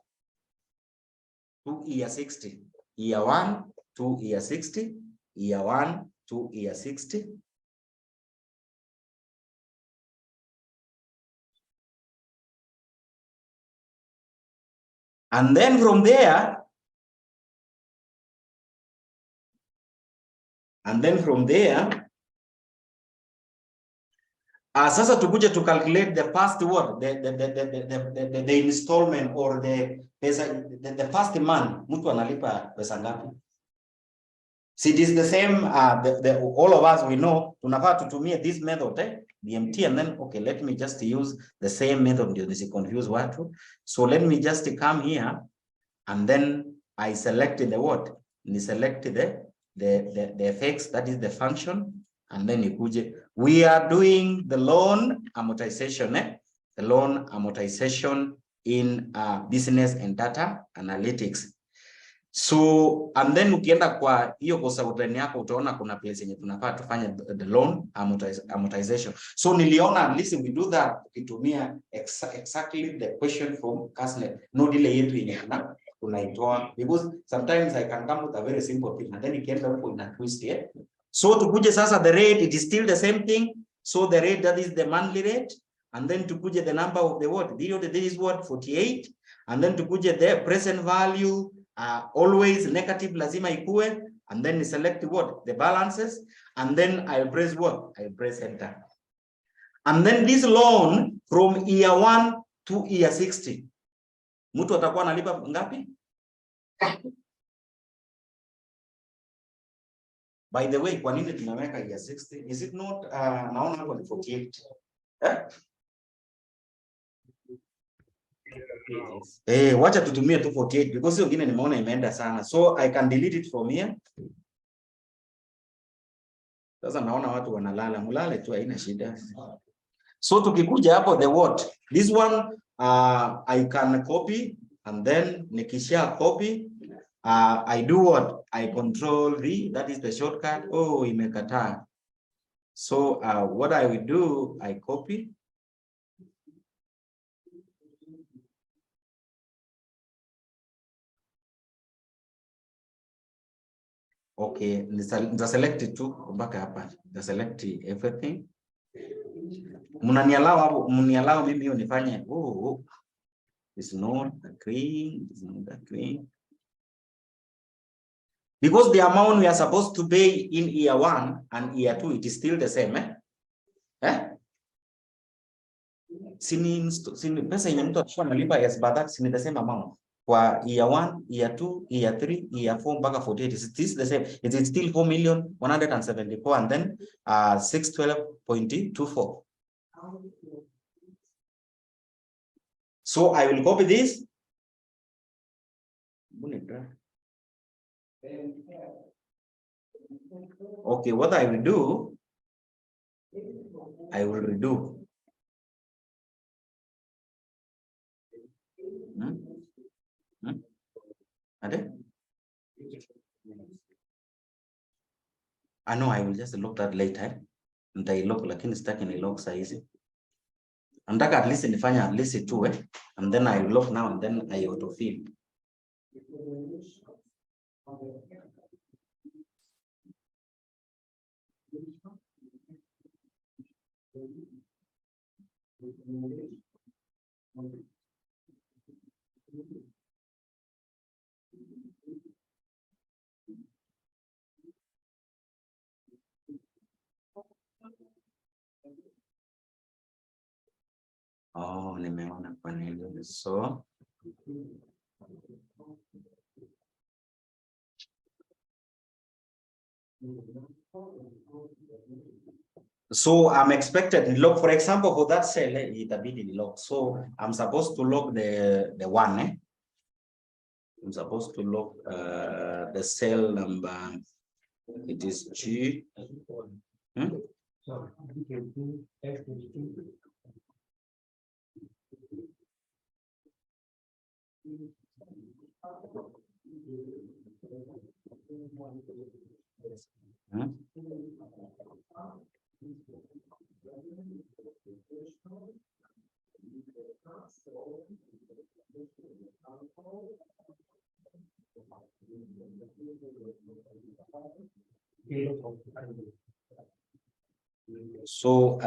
To year 60. Year 1 to year 60. Year 1 to year 60. And then from there, sasa tukuje to calculate the first what? The installment or the first month. Mtu analipa pesa ngapi? See, it is the same, all of us, we know, tunafaa tutumie this method, BMT, and then, okay, let me just use the same method, this confuse watu. So let me just come here, and then I selected the what? I selected the effects, that is the function, and then ikuje. We are doing the loan amortization, the loan amortization in business and data analytics. So, and then ukienda kwa hiyo kosa utani yako utaona kuna place yenye tunafaa tufanye the loan amortization. So niliona at least we do that ukitumia exactly the question from Casnet, no delay yetu yenye tunaitoa, because sometimes I can come with a very simple thing and then ikienda huko ina twist. So tukuje sasa the rate, it is still the same thing. So the rate, that is the monthly rate, and then tukuje the number of the what? This is what? 48, and then tukuje the present value. Always negative lazima ikue, and then select what? The balances, and then I press what? I press enter. And then this loan from year 1 to year 60. Mtu atakuwa analipa ngapi? By the way, kwa nini tunaweka year 60? Is it not naona hapo ni 48? Wacha tutumie tu 48 because hiyo ngine nimeona imeenda sana. So I can delete it from here. Sasa naona watu wanalala, mulale tu haina shida. So tukikuja hapo the what? This one I can copy, and then nikisha copy I do what? I control V, that is the shortcut. Oh, imekataa. So what I will do, I copy. Okay, nita select it too mpaka hapa. Nita select everything. Mniallow mimi hiyo nifanye. It's not agreeing, it's not agreeing. Because the amount we are supposed to pay in year 1 and year 2, it is still the same, Sini pesa yenye mtu atakuwa analipa as per that, sini the same amount. Kwa year 1, year 2, year 3, year 4 mpaka 48, it is the same. It is still 4,174,000 and then 612.24. So I will copy this. Okay, what I will do, I will redo. I know I will just look that later. Nitailock lakini sitaki ni lock saizi. Nataka at least nifanye at least 2 and then I lock now and then I autofill. Oh, nimeona kwa nini. So I'm expected to lock, for example, for that cell, itabidi lock. So I'm supposed to lock the one. I'm supposed to lock the cell number. It is G. So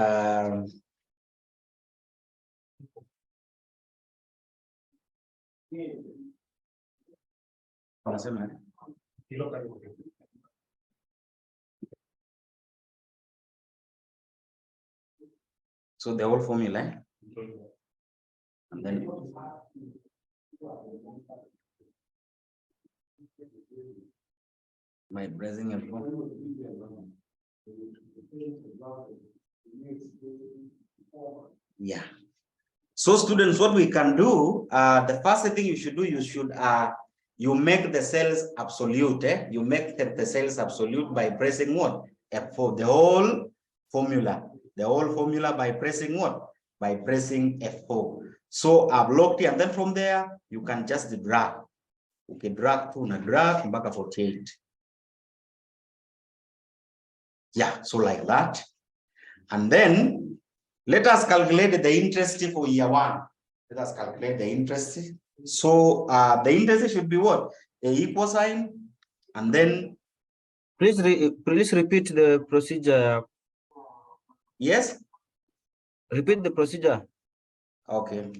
so the whole formula, and then my pressing and yeah. So students, what we can do, the first thing you should do, you make the cells absolute. You make the cells absolute by pressing what? F4. The whole formula by pressing what? By pressing F4. So I've locked it, and then from there you can just drag. Okay, drag to na drag back 48. Yeah, so like that. And then let us calculate the interest for year 1. Let us calculate the interest. So the interest should be what? A equal sign, and then please repeat the procedure. Yes. Repeat the procedure. Okay.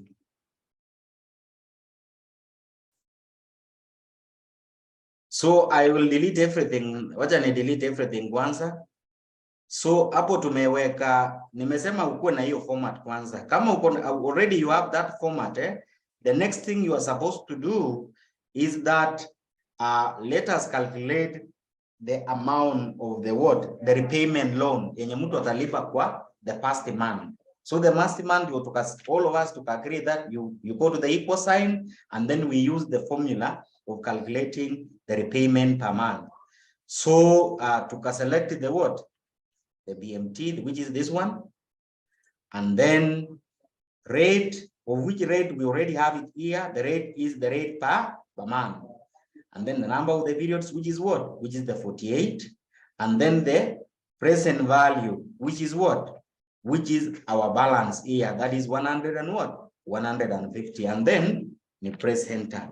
So I will delete everything. Wacha ni delete everything kwanza. So hapo tumeweka, nimesema ukuwe na hiyo format kwanza. Kama uko already you have that format, the next thing you are supposed to do is that let us calculate the amount of the repayment loan yenye mtu atalipa kwa the first month. So the first month, all of us to agree that you go to the equal sign, and then we use the formula of calculating the repayment per month. So to select the what? The BMT, which is this one, and then rate, of which rate we already have it here. The rate is the rate per month, and then the number of the periods, which is what? Which is the 48, and then the present value, which is what? Which is our balance here, that is 100 and what? 150, and then we press enter.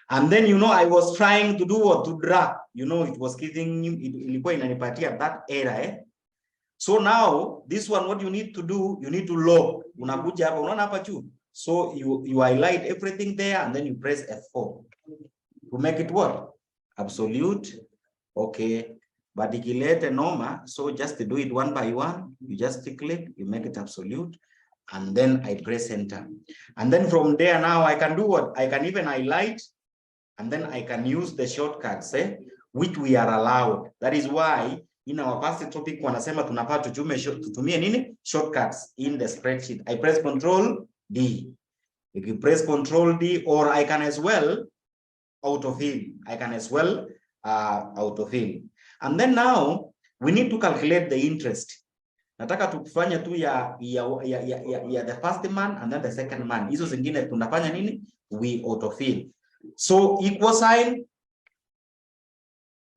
And then, you know, I was trying to do what? To drag, you know, it was giving that error. So now this one, what you need to do, you need to lock. So you highlight everything there, and then you press F4 to make it what? Absolute. Okay. But ikilete normal, so just do it one by one. You just click, you make it absolute, and then I press enter. And then from there now I can do what? I can even highlight, and then I can use the shortcuts, which we are allowed. That is why in our past topic, wanasema tunafaa tutumie nini? Shortcuts in the spreadsheet. I press Control D. If you press Control D, or I can as well autofill. I can as well autofill. And then now we need to calculate the interest. Nataka tufanye tu ya the first month and then the second month. Hizo zingine tunafanya nini? we autofill. So equal sign,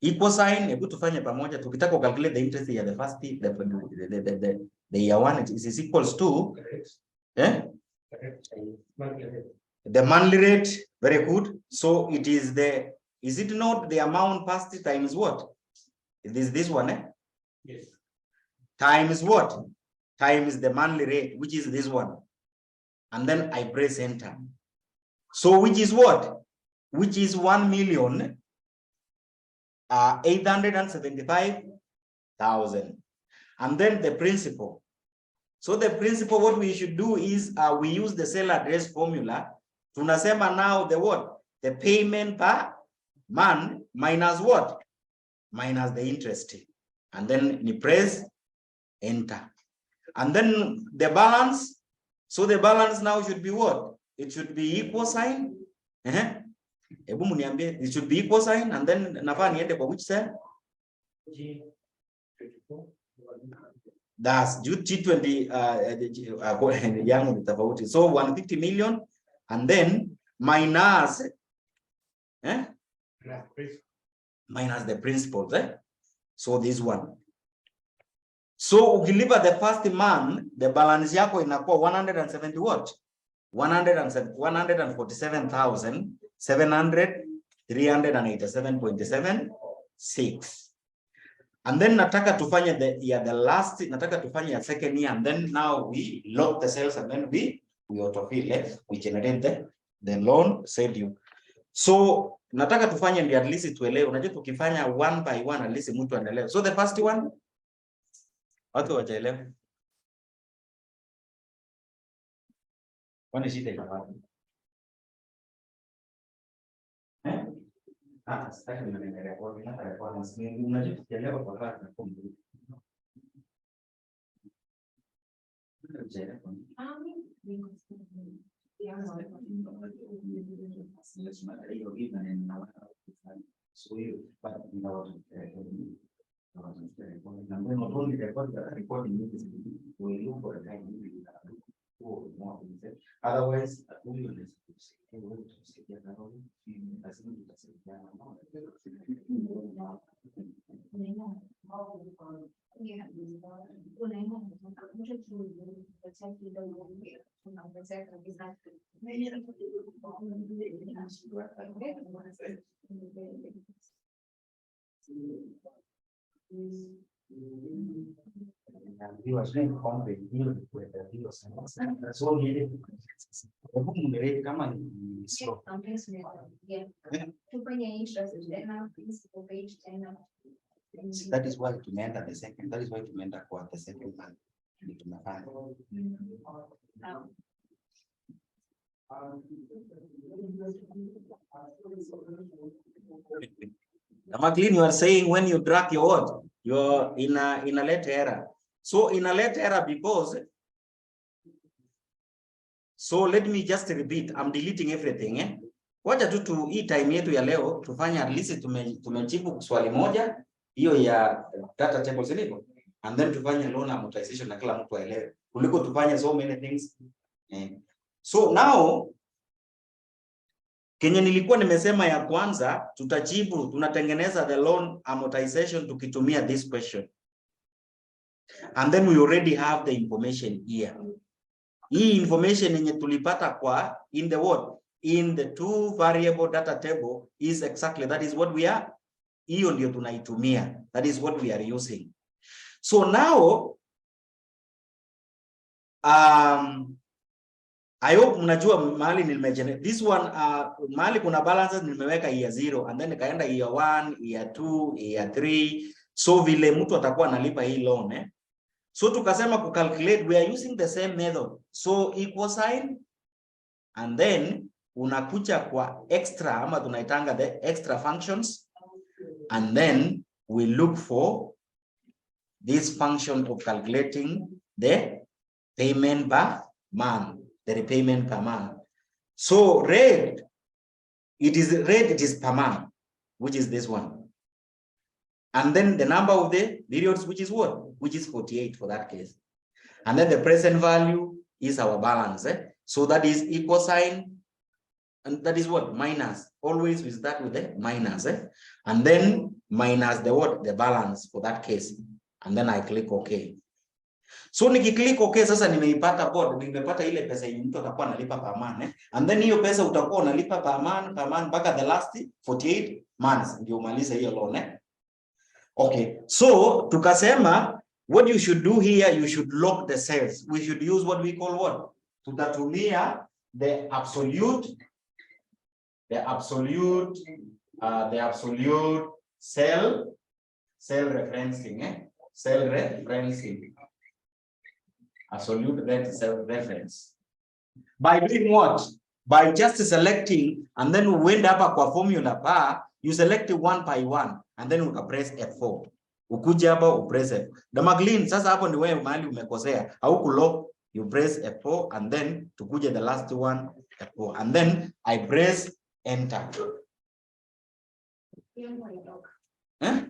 hebu tufanye pamoja. Tukitaka calculate the interest ya the first the year one, it is equals to the monthly rate. Very good. So it is the, is it not the amount passed times what? It is this one, Yes. times what? Times the monthly rate, which is this one. And then I press enter. So which is what? Which is 1,875,000. And then the principal. So the principal, what we should do is we use the sale address formula. Tunasema now the what? The payment per month minus what? Minus the interest. And then you press enter. And then the balance. So the balance now should be what? It should be equal sign. It should be equal sign. And then nafaa niende kwa which cell? That's G20 yangu tofauti. So 150 million and then minus minus the principals. So this one. So ukilipa the first month, the balance yako inakuwa 170 what? 147,387.76. And then nataka tufanye the last, nataka tufanye a second year, and then now we lock the sales and then we autofill, we generate the loan schedule. So nataka tufanye ndio at least tuelewe. Unajua tukifanya one by one at least mtu anaelewa. So the first one, watu wachaelewa. Kwani shida iko wapi? Sasa nimeelewa kwa vile kwa msingi unajua tukielewa kwa haraka na kumbe. So you but you know not only the recording is we look for the time otherwise he was saying so that is why tumeenda the second, that is why tumeenda kwa the second one. Maclean, you are saying when you drag your word, you're in a letter error. So in a letter error because, so let me just repeat, I'm deleting everything. Wacha tu hii time yetu ya leo tufanye at least tumejibu swali moja hiyo ya data tables zilipo, and then tufanye loan amortization na kila mtu aelewe kuliko tufanye so many things. So now Kenye nilikuwa nimesema ya kwanza tutajibu, tunatengeneza the loan amortization tukitumia this question. And then we already have the information here. Hii information yenye tulipata kwa in the what? In the two variable data table is exactly that is what we are. Hiyo ndio tunaitumia. That is what we are using. So now I hope mnajua mahali nimegenerate this one. Mahali kuna balances nimeweka year 0 and then kaenda year 1, year 2, year 3. So vile mtu atakuwa analipa hii loan So tukasema ku calculate, we are using the same method. So equal sign and then unakuja kwa extra ama tunaitanga the extra functions, and then we look for this function of calculating the payment per month. The repayment per month. So rate, it is per month, which is this one. And then the number of the periods, which is what? Which is 48 for that case. And then the present value is our balance. So that is equal sign And that is what? Minus. Always we start with the minus. And then minus the what? The balance for that case. And then I click OK. So nikiklik OK, sasa nimeipata board, nimepata ile pesa yenye mtu atakuwa analipa per month. And then hiyo pesa utakuwa unalipa per month mpaka the last 48 months ndio umalize hiyo loan. Okay. So tukasema what you should do here, you should lock the cells. We should use what we call what? Tutatumia the absolute cell referencing, cell referencing, absolute cell reference. By doing what? By just selecting, and then we went up kwa formula bar, you select one by one, and then you press F4. Ukuja hapa upress F. Damaglin, sasa hapo ni wewe mahali umekosea. Au kulock, you press F4, and then tukuje the last one F4, and then I press enter. Eh?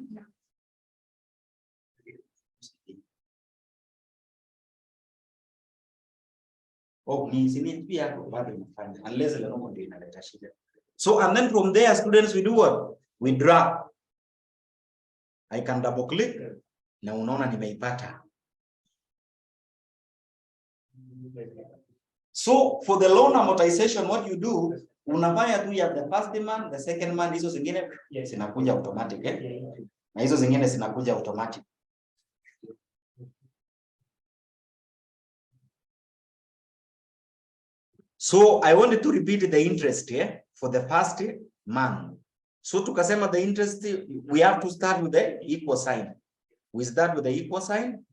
Oh, unless so, and then from there, students, we do what? We drag. I can double click. Na unaona nimeipata. So for the loan amortization, what you do, unafanya tu ya the first month, the second month, hizo zingine zinakuja automatic, na hizo zingine zinakuja automatic. So I wanted to repeat the interest here for the first month. So tukasema the interest, we have to start with the equal sign. We start with the equal sign.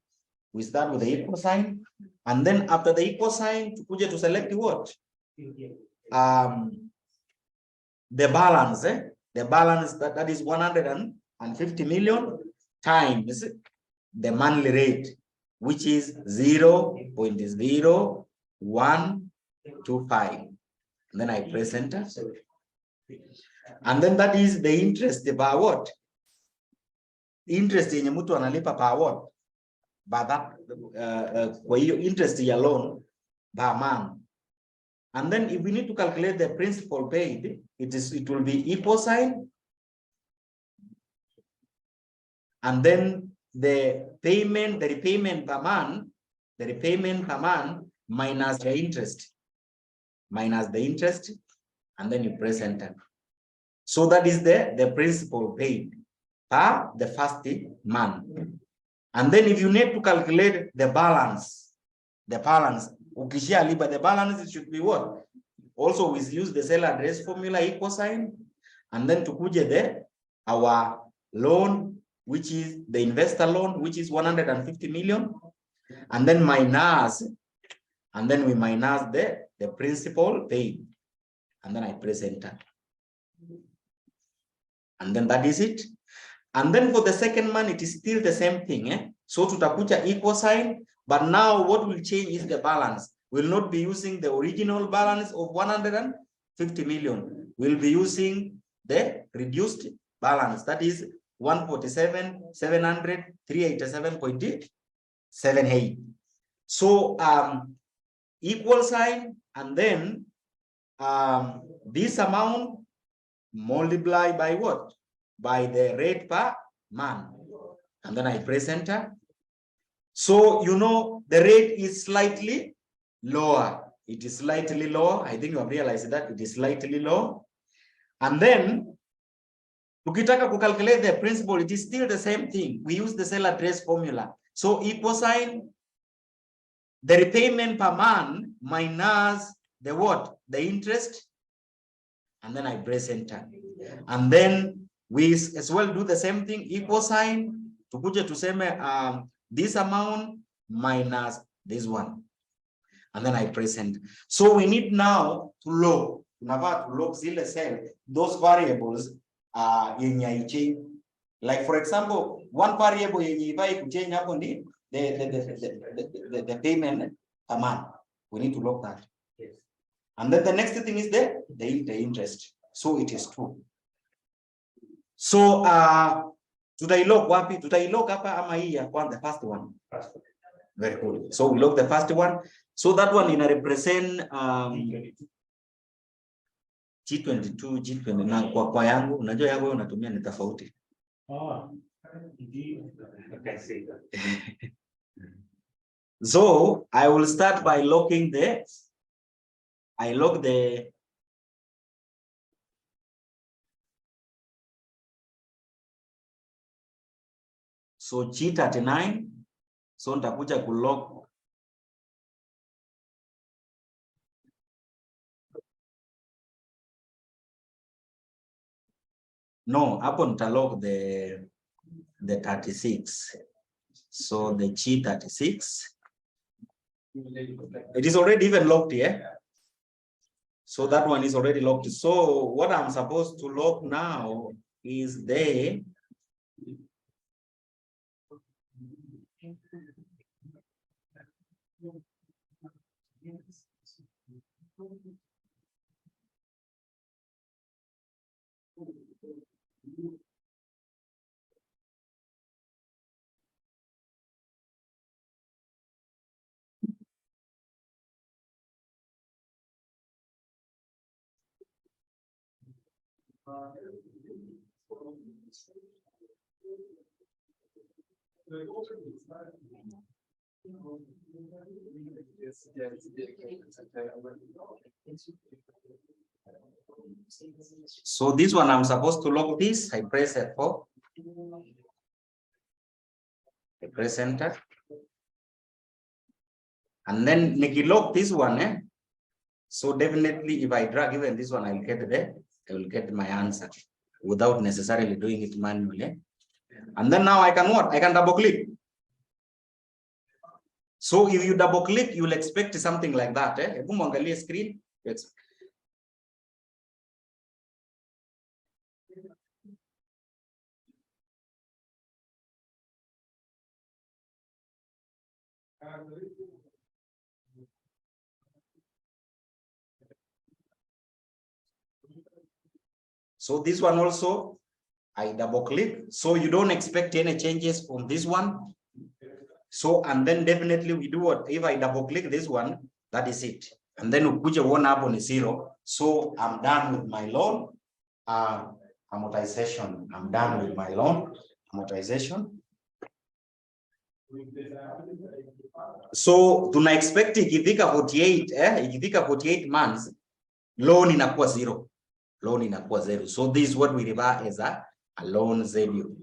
We start with the equal sign. And then after the equal sign, tukuje to select what? The balance. The balance that is 150 million times the monthly rate, which is 0.0125. And then I press enter. And then that is the interest per what? Interest yenye mtu analipa per what? By that kwa hiyo interest ya loan per month. And then if we need to calculate the principal paid, it will be equal sign. And then the repayment per month minus the interest. Minus the interest, and then you press enter. So that is the principal paid per the first month. And then if you need to calculate the balance, ukishia liba the balance, it should be what? Also we use the cell address formula equal sign, and then tukuje our loan, which is the investor loan, which is 150 million, and then minus, and then we minus the principal paid, and then I press enter. And then that is it. And then for the second month, it is still the same thing. So tutakuja equal sign, but now what will change is the balance. We'll not be using the original balance of 150 million. We'll be using the reduced balance. That is 147,700,387.78. So equal sign, and then this amount multiply by what? By the rate per month. And then I press enter. So you know the rate is slightly lower. It is slightly lower. I think you have realized that it is slightly low. And then tukitaka to calculate the principal, it is still the same thing. We use the cell address formula. So equal sign, the repayment per month minus the what? The interest. And then I press enter. And then we as well do the same thing, equal sign, tukuje tuseme this amount minus this one. And then I press enter. So we need now to log. To log zile cell, those variables yenye change. Like for example, one variable yenye ibai change hapo ni the payment per month. We need to log that. Yes. And then the next thing is the interest. So it is 2. So tutailog wapi? Tutailog hapa ama hii ya kwanza, the first one. Very cool. So we log the first one. So that one in a represent G22, G20 na kwa yangu, unajua yangu unatumia ni tofauti. Oh, indeed. I can say that. So I will start by locking I lock the so G39, so nitakuja kulock no, hapo nitalock the 36. So the G36, it is already even locked here. So that one is already locked. So what I'm supposed to lock now is the so this one I'm supposed to lock this. I press F4. I press enter. And then nikilock this one, so definitely if I drag even this one, I will get my answer without necessarily doing it manually. And then now I can what? I can double click. So if you double click, you will expect something like that. Hebu muangalie screen. So this one also, I double click. So you don't expect any changes from this one. So, and then definitely we do what? If I double click this one, that is it. And then ukuje one up on 0. So I'm done with my loan amortization. I'm done with my loan amortization. So tuna expect ikifika 48, ikifika 48 months, loan inakuwa 0. Loan inakuwa 0. So this is what we refer as a loan value.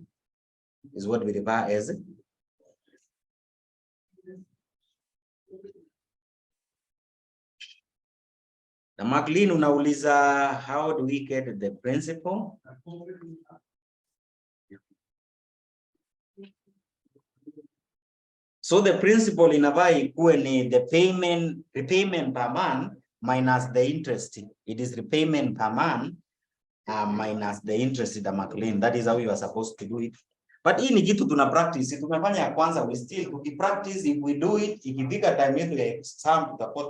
Is what we refer as na Maclean unauliza how do we get the principal? So the principal inafaa ikuwe ni the repayment per month minus the interest. It is repayment per month minus the interest the Maclean. That is how you are supposed to do it. But hii ni kitu tuna practice. Tumefanya ya kwanza, we still tukipractice, if we do it, ikifika time yetu ya exam tutakuwa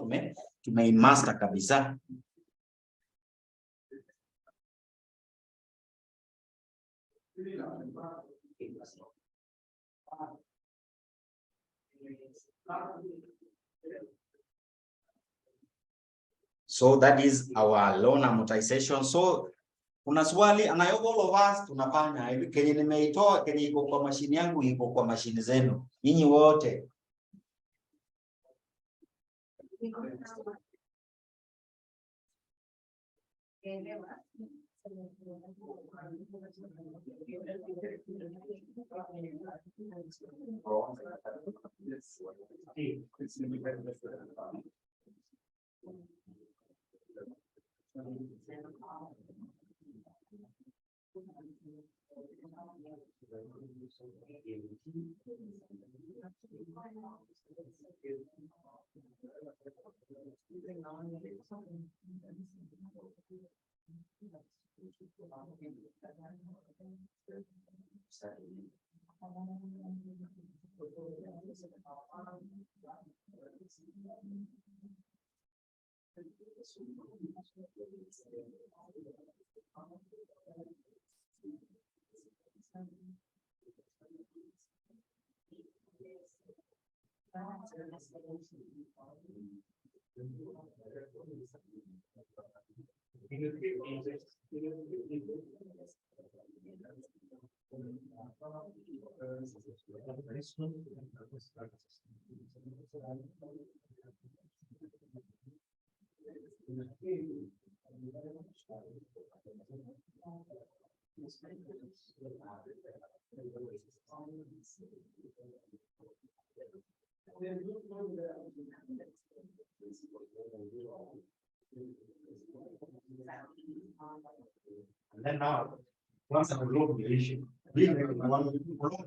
tumeimaster kabisa. So that is our loan amortization. So kuna swali anayo all of us tunafanya kenye nimeitoa, kenye iko kwa mashini yangu iko kwa mashini zenu nyinyi wote. And then now, once I global relation, we have one global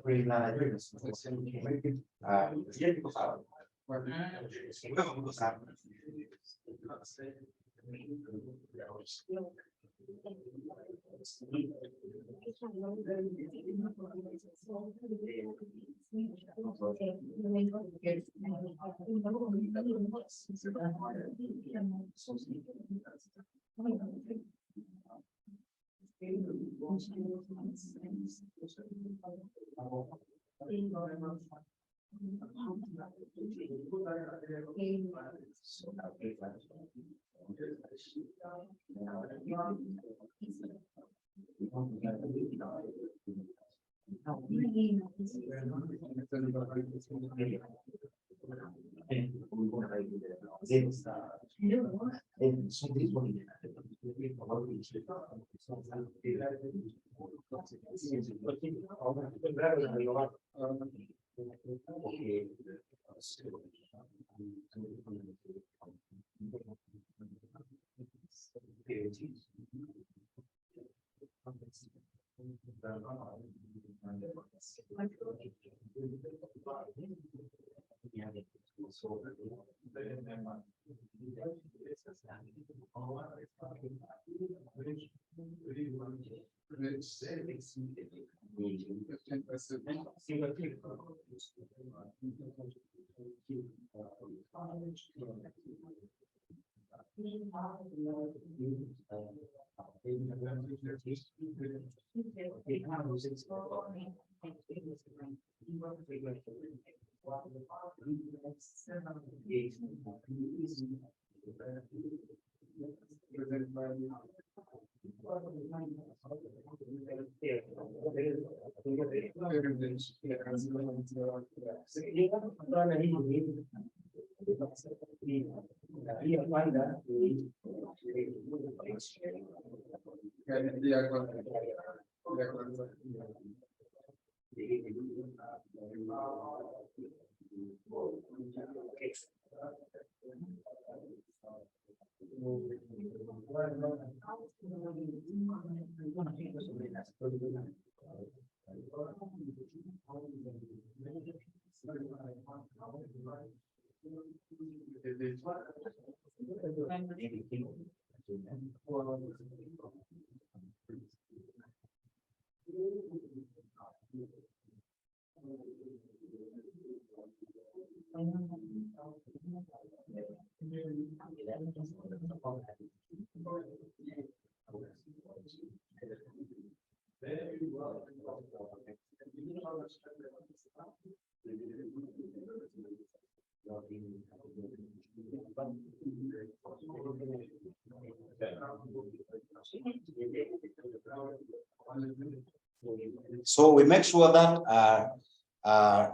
So we make sure that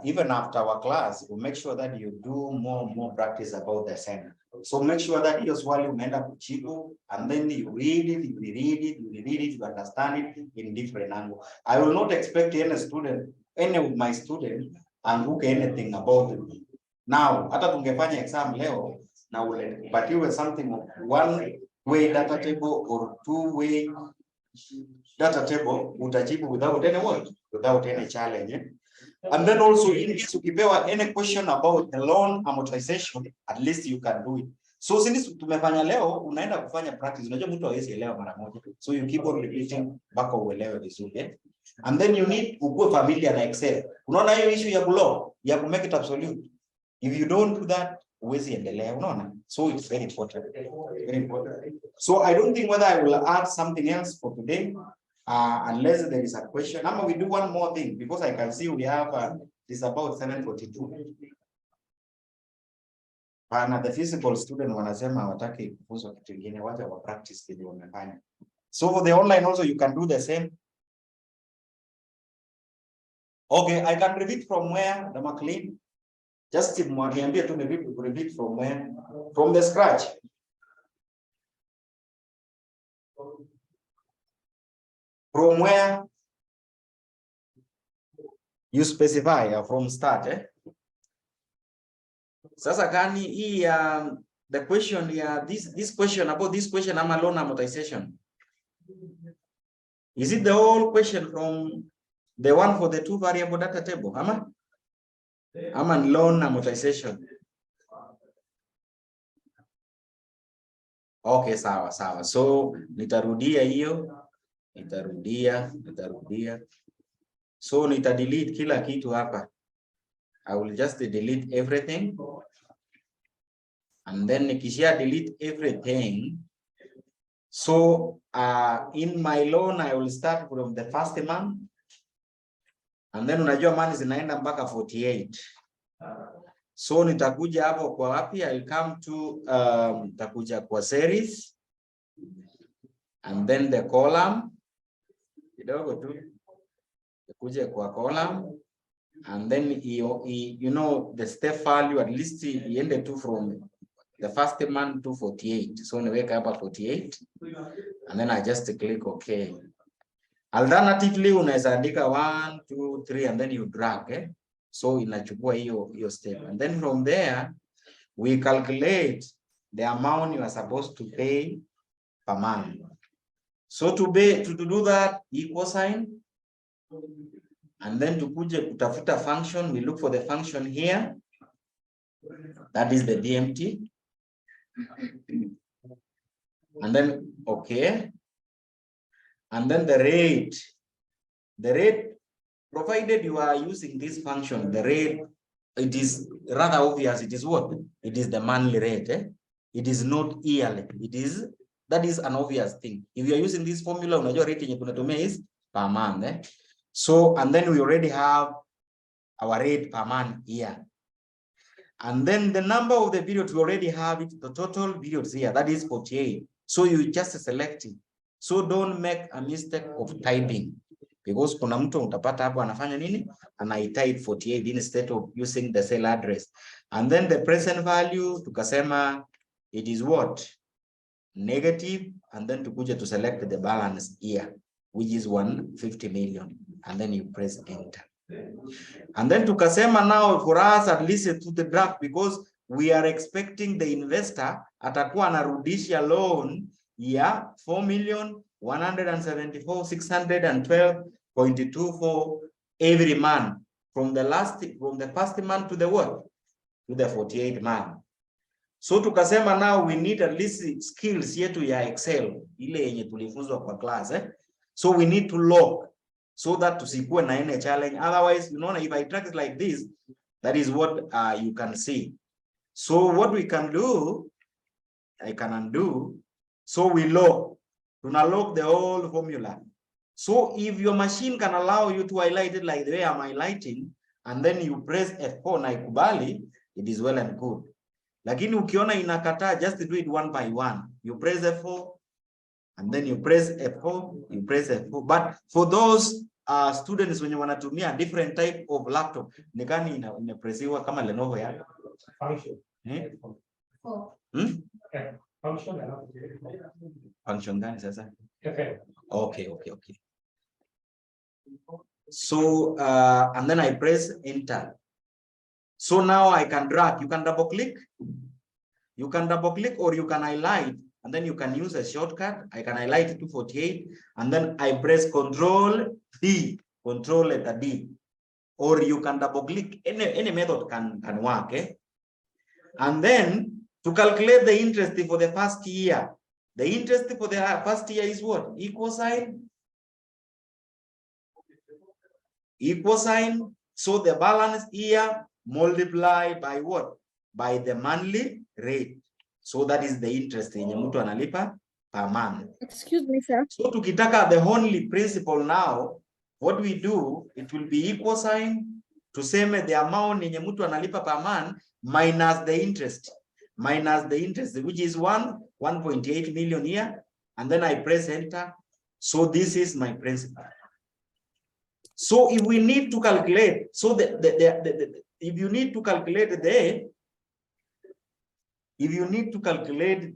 even after our class, we make sure that you do more practice about the assignment. So make sure that hiyo swali unaenda kujibu, and then you read it, you read it, you understand it in different angle. I will not expect any student, any of my students, and look anything about it. Now, hata tungefanya exam leo, na upatiwe something of one way data table or two way data table, utajibu without any word, without any challenge. And then also in case ukipewa any question about the loan amortization, at least you can do it. So since tumefanya leo, unaenda kufanya practice. Unajua mtu hawezi elewa mara moja. So you keep on repeating mpaka uelewe vizuri. And then you need ukue familiar na Excel. Unaona hiyo issue ya block, ya ku make it absolute. If you don't do that, huwezi endelea, unaona? So it's very important. Very important. So I don't think whether I will add something else for today. Unless there is a question. Now we do one more thing, because I can see we have this about 7:42. Pana the physical student wanasema hawataki kufunzwa kitu kingine, wacha wa practice kile wamefanya. So for the online also you can do the same. Okay, I can repeat from where, the McLean? Just niambie tu repeat from where? From the scratch. From where? You specify from start, eh? Sasa kani hii the question this question about this question ama loan amortization. Is it the whole question from the one for the two variable data table? Ama loan amortization? Okay, sawa. So nitarudia hiyo. Nitarudia. So delete kila kitu hapa. I will just delete everything. And then nikishia delete everything. So in my loan I will start from the first month. And then unajua money zinaenda mpaka 48. So nitakuja hapo kwa wapi? I'll come to nitakuja kwa series. And then the column. Kidogo tu. Nitakuja kwa column. And then you know the step value at least iende tu from the first month to 48. So niweka hapa 48. And then I just click OK. Alternatively unaweza andika 1 2 3 and then you drag, eh? So inachukua hiyo step. And then from there we calculate the amount you are supposed to pay per month. So to do that, equal sign. And then tukuje kutafuta function, we look for the function here. That is the DMT. And then okay. And then the rate, provided you are using this function, the rate, it is rather obvious. It is what? It is the monthly rate. Eh? It is not yearly. That is an obvious thing. If you are using this formula, unajua rate yenye tunatumia is per month. Eh? So, and then we already have our rate per month here. And then the number of the periods, we already have it, the total periods here, that is 48. So you just select it. So don't make a mistake of typing. Because kuna mtu utapata hapo anafanya nini? Anaitype 48 instead of using the cell address. And then the present value, tukasema, it is what? Negative. And then tukuja to select the balance here, which is 150 million. And then you press enter. And then tukasema now for us at least to the draft, because we are expecting the investor atakuwa anarudisha loan ya 4,174,612.24 every month from the first month to the what? To the 48 month. So tukasema now we need at least skills yetu ya Excel ile yenye tulifunzwa kwa class, eh? So we need to log so that tusikuwe na any challenge. Otherwise, you know, if I track it like this, that is what you can see. So what we can do, I can undo. So we log. Tuna log the whole formula. So if your machine can allow you to highlight it like the way I'm highlighting, and then you press F4 na ikubali, it is well and good. Lakini ukiona inakataa, just do it one by one. You press F4, and then you press F4, you press F4. But for those students wenye wanatumia different type of laptop, nikani inapresiwa kama Lenovo ya Function. Function gani sasa? Okay. Okay. So and then I press enter. So now I can drag. You can double click. You can double click or you can highlight, and then you can use a shortcut. I can highlight 248, and then I press Control D, Control letter D, or you can double click. Any method can work. Eh? And then to calculate the interest for the first year, the interest for the first year is what? Equal sign. Equal sign. So the balance here multiply by what? By the monthly rate. So that is the interest yenye mtu analipa per month. Excuse me, sir. So tukitaka the only principle now, what we do, it will be equal sign, tuseme the amount yenye mtu analipa per month minus the interest. minus the interest, which is 1.8 million here, and then I press enter. So this is my principal. So if we need to calculate, so if you need to calculate the, if you need to calculate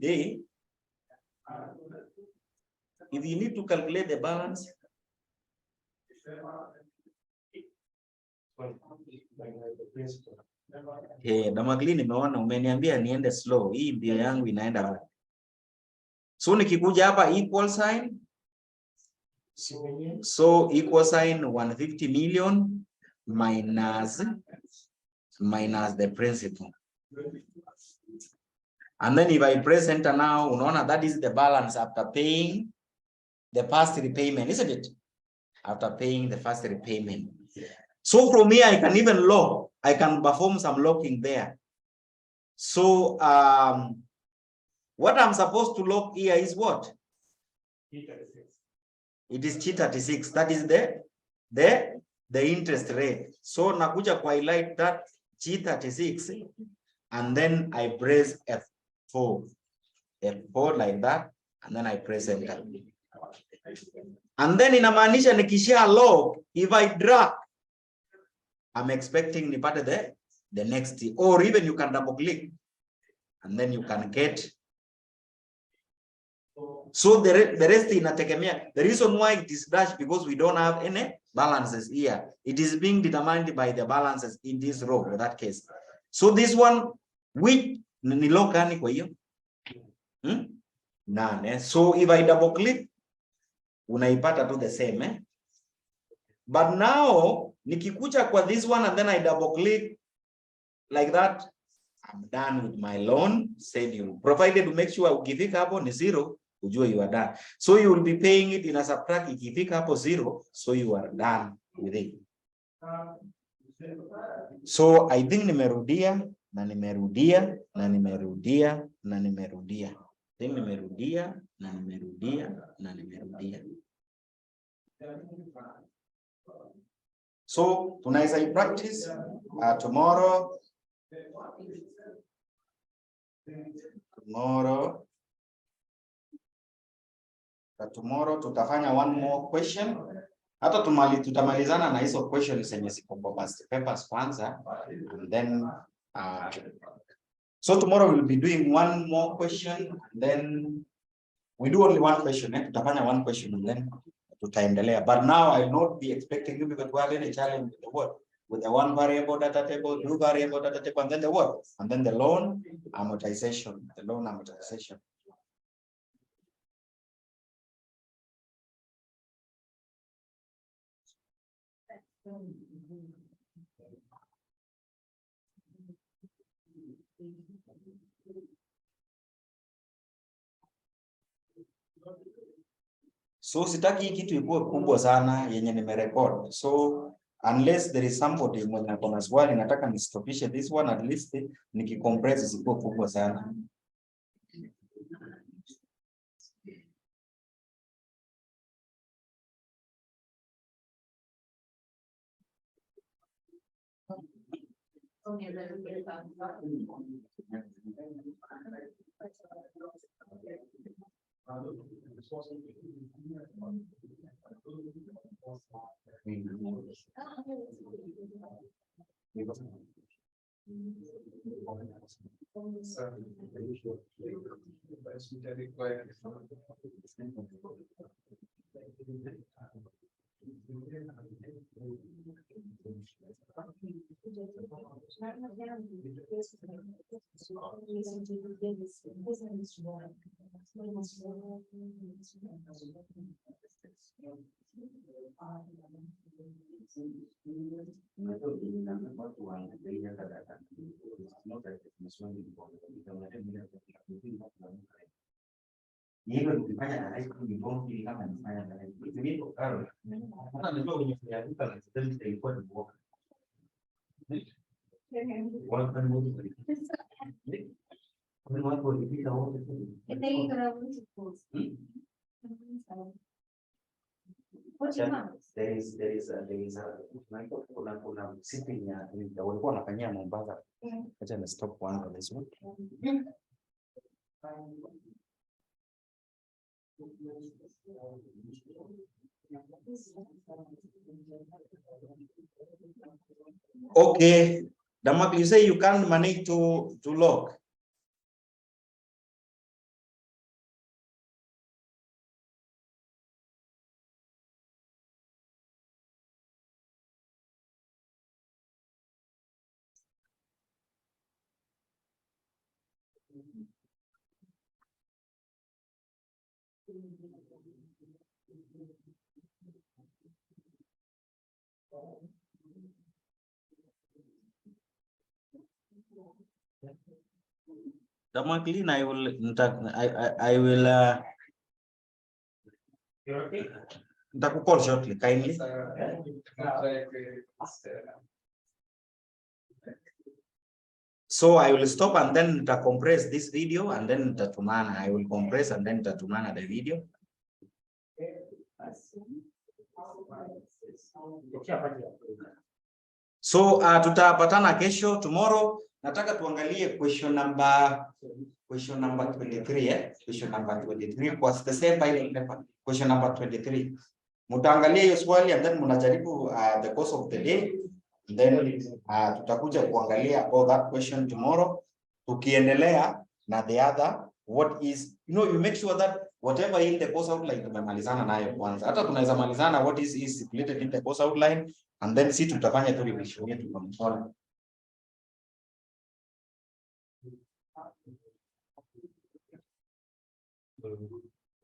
the balance, Damakli nimeona umeniambia niende slow. Hii mbio yangu inaenda wapi? So nikikuja hapa equal sign, so equal sign 150 million minus the principal. And then if I press enter now, unaona that is the balance after paying the first repayment, isn't it? After paying the first repayment. So from here, I can even lock. I can perform some locking there. So what I'm supposed to lock here is what? It is G36. That is the interest rate. So nakuja kwa highlight that G36, and then I press F4 like that, and then I press enter. And then inamaanisha nikishia lock, if I drag, I'm expecting nipate the next, or even you can double click and then you can get. So the rest inategemea. The reason why it is dashed because we don't have any balances here. It is being determined by the balances in this row in that case. So this one, which ni low gani kwa hiyo? None. So if I double click, unaipata to the same. But now nikikuja kwa this one and then I double click like that, I'm done with my loan schedule. Provided to make sure ukifika hapo ni 0, ujue you are done. So you will be paying it in a subtract, ikifika hapo 0, so you are done with it. So I think nimerudia na nimerudia na nimerudia na nimerudia. Then nimerudia na nimerudia na nimerudia. So tunaweza practice tomorrow. Tomorrow tutafanya one more question. Hata tutamalizana na hizo questions zenye ziko kwa past papers kwanza, and then so tomorrow we'll be doing one more question, then we do only one question, tutafanya one question and then tutaendelea. But now I will not be expecting you to have any challenge with the what? With the one variable data table, two variable data table, and then the what? And then the loan amortization, So sitaki hii kitu ikuwe kubwa sana yenye nimerecord. So unless there is somebody mwenye akona swali nataka nistopishe this one, at least nikicompress isikuwe kubwa sana. 14 months. There is kuna sitting ya walikuwa wanafanyia Mombasa. Acha na stop one on this one. Okay, Damak, you say you can't manage to log. Damakli, I will You're okay? call shortly, kindly. So I will stop and then compress this video and then tatumana. I will compress and then tatumana the video. So tutapatana kesho tomorrow. Nataka tuangalie question number 23 question number 23 was the same by question number 23. Mutaangalia hiyo swali and then mnajaribu the course of the day. Then tutakuja kuangalia all that question tomorrow. Tukiendelea na the other, what is, you make sure that whatever in the course outline tumemalizana nayo kwanza. Hata tunaweza malizana what is stipulated in the course outline and then si tutafanya tu revision yetu kwa mfano.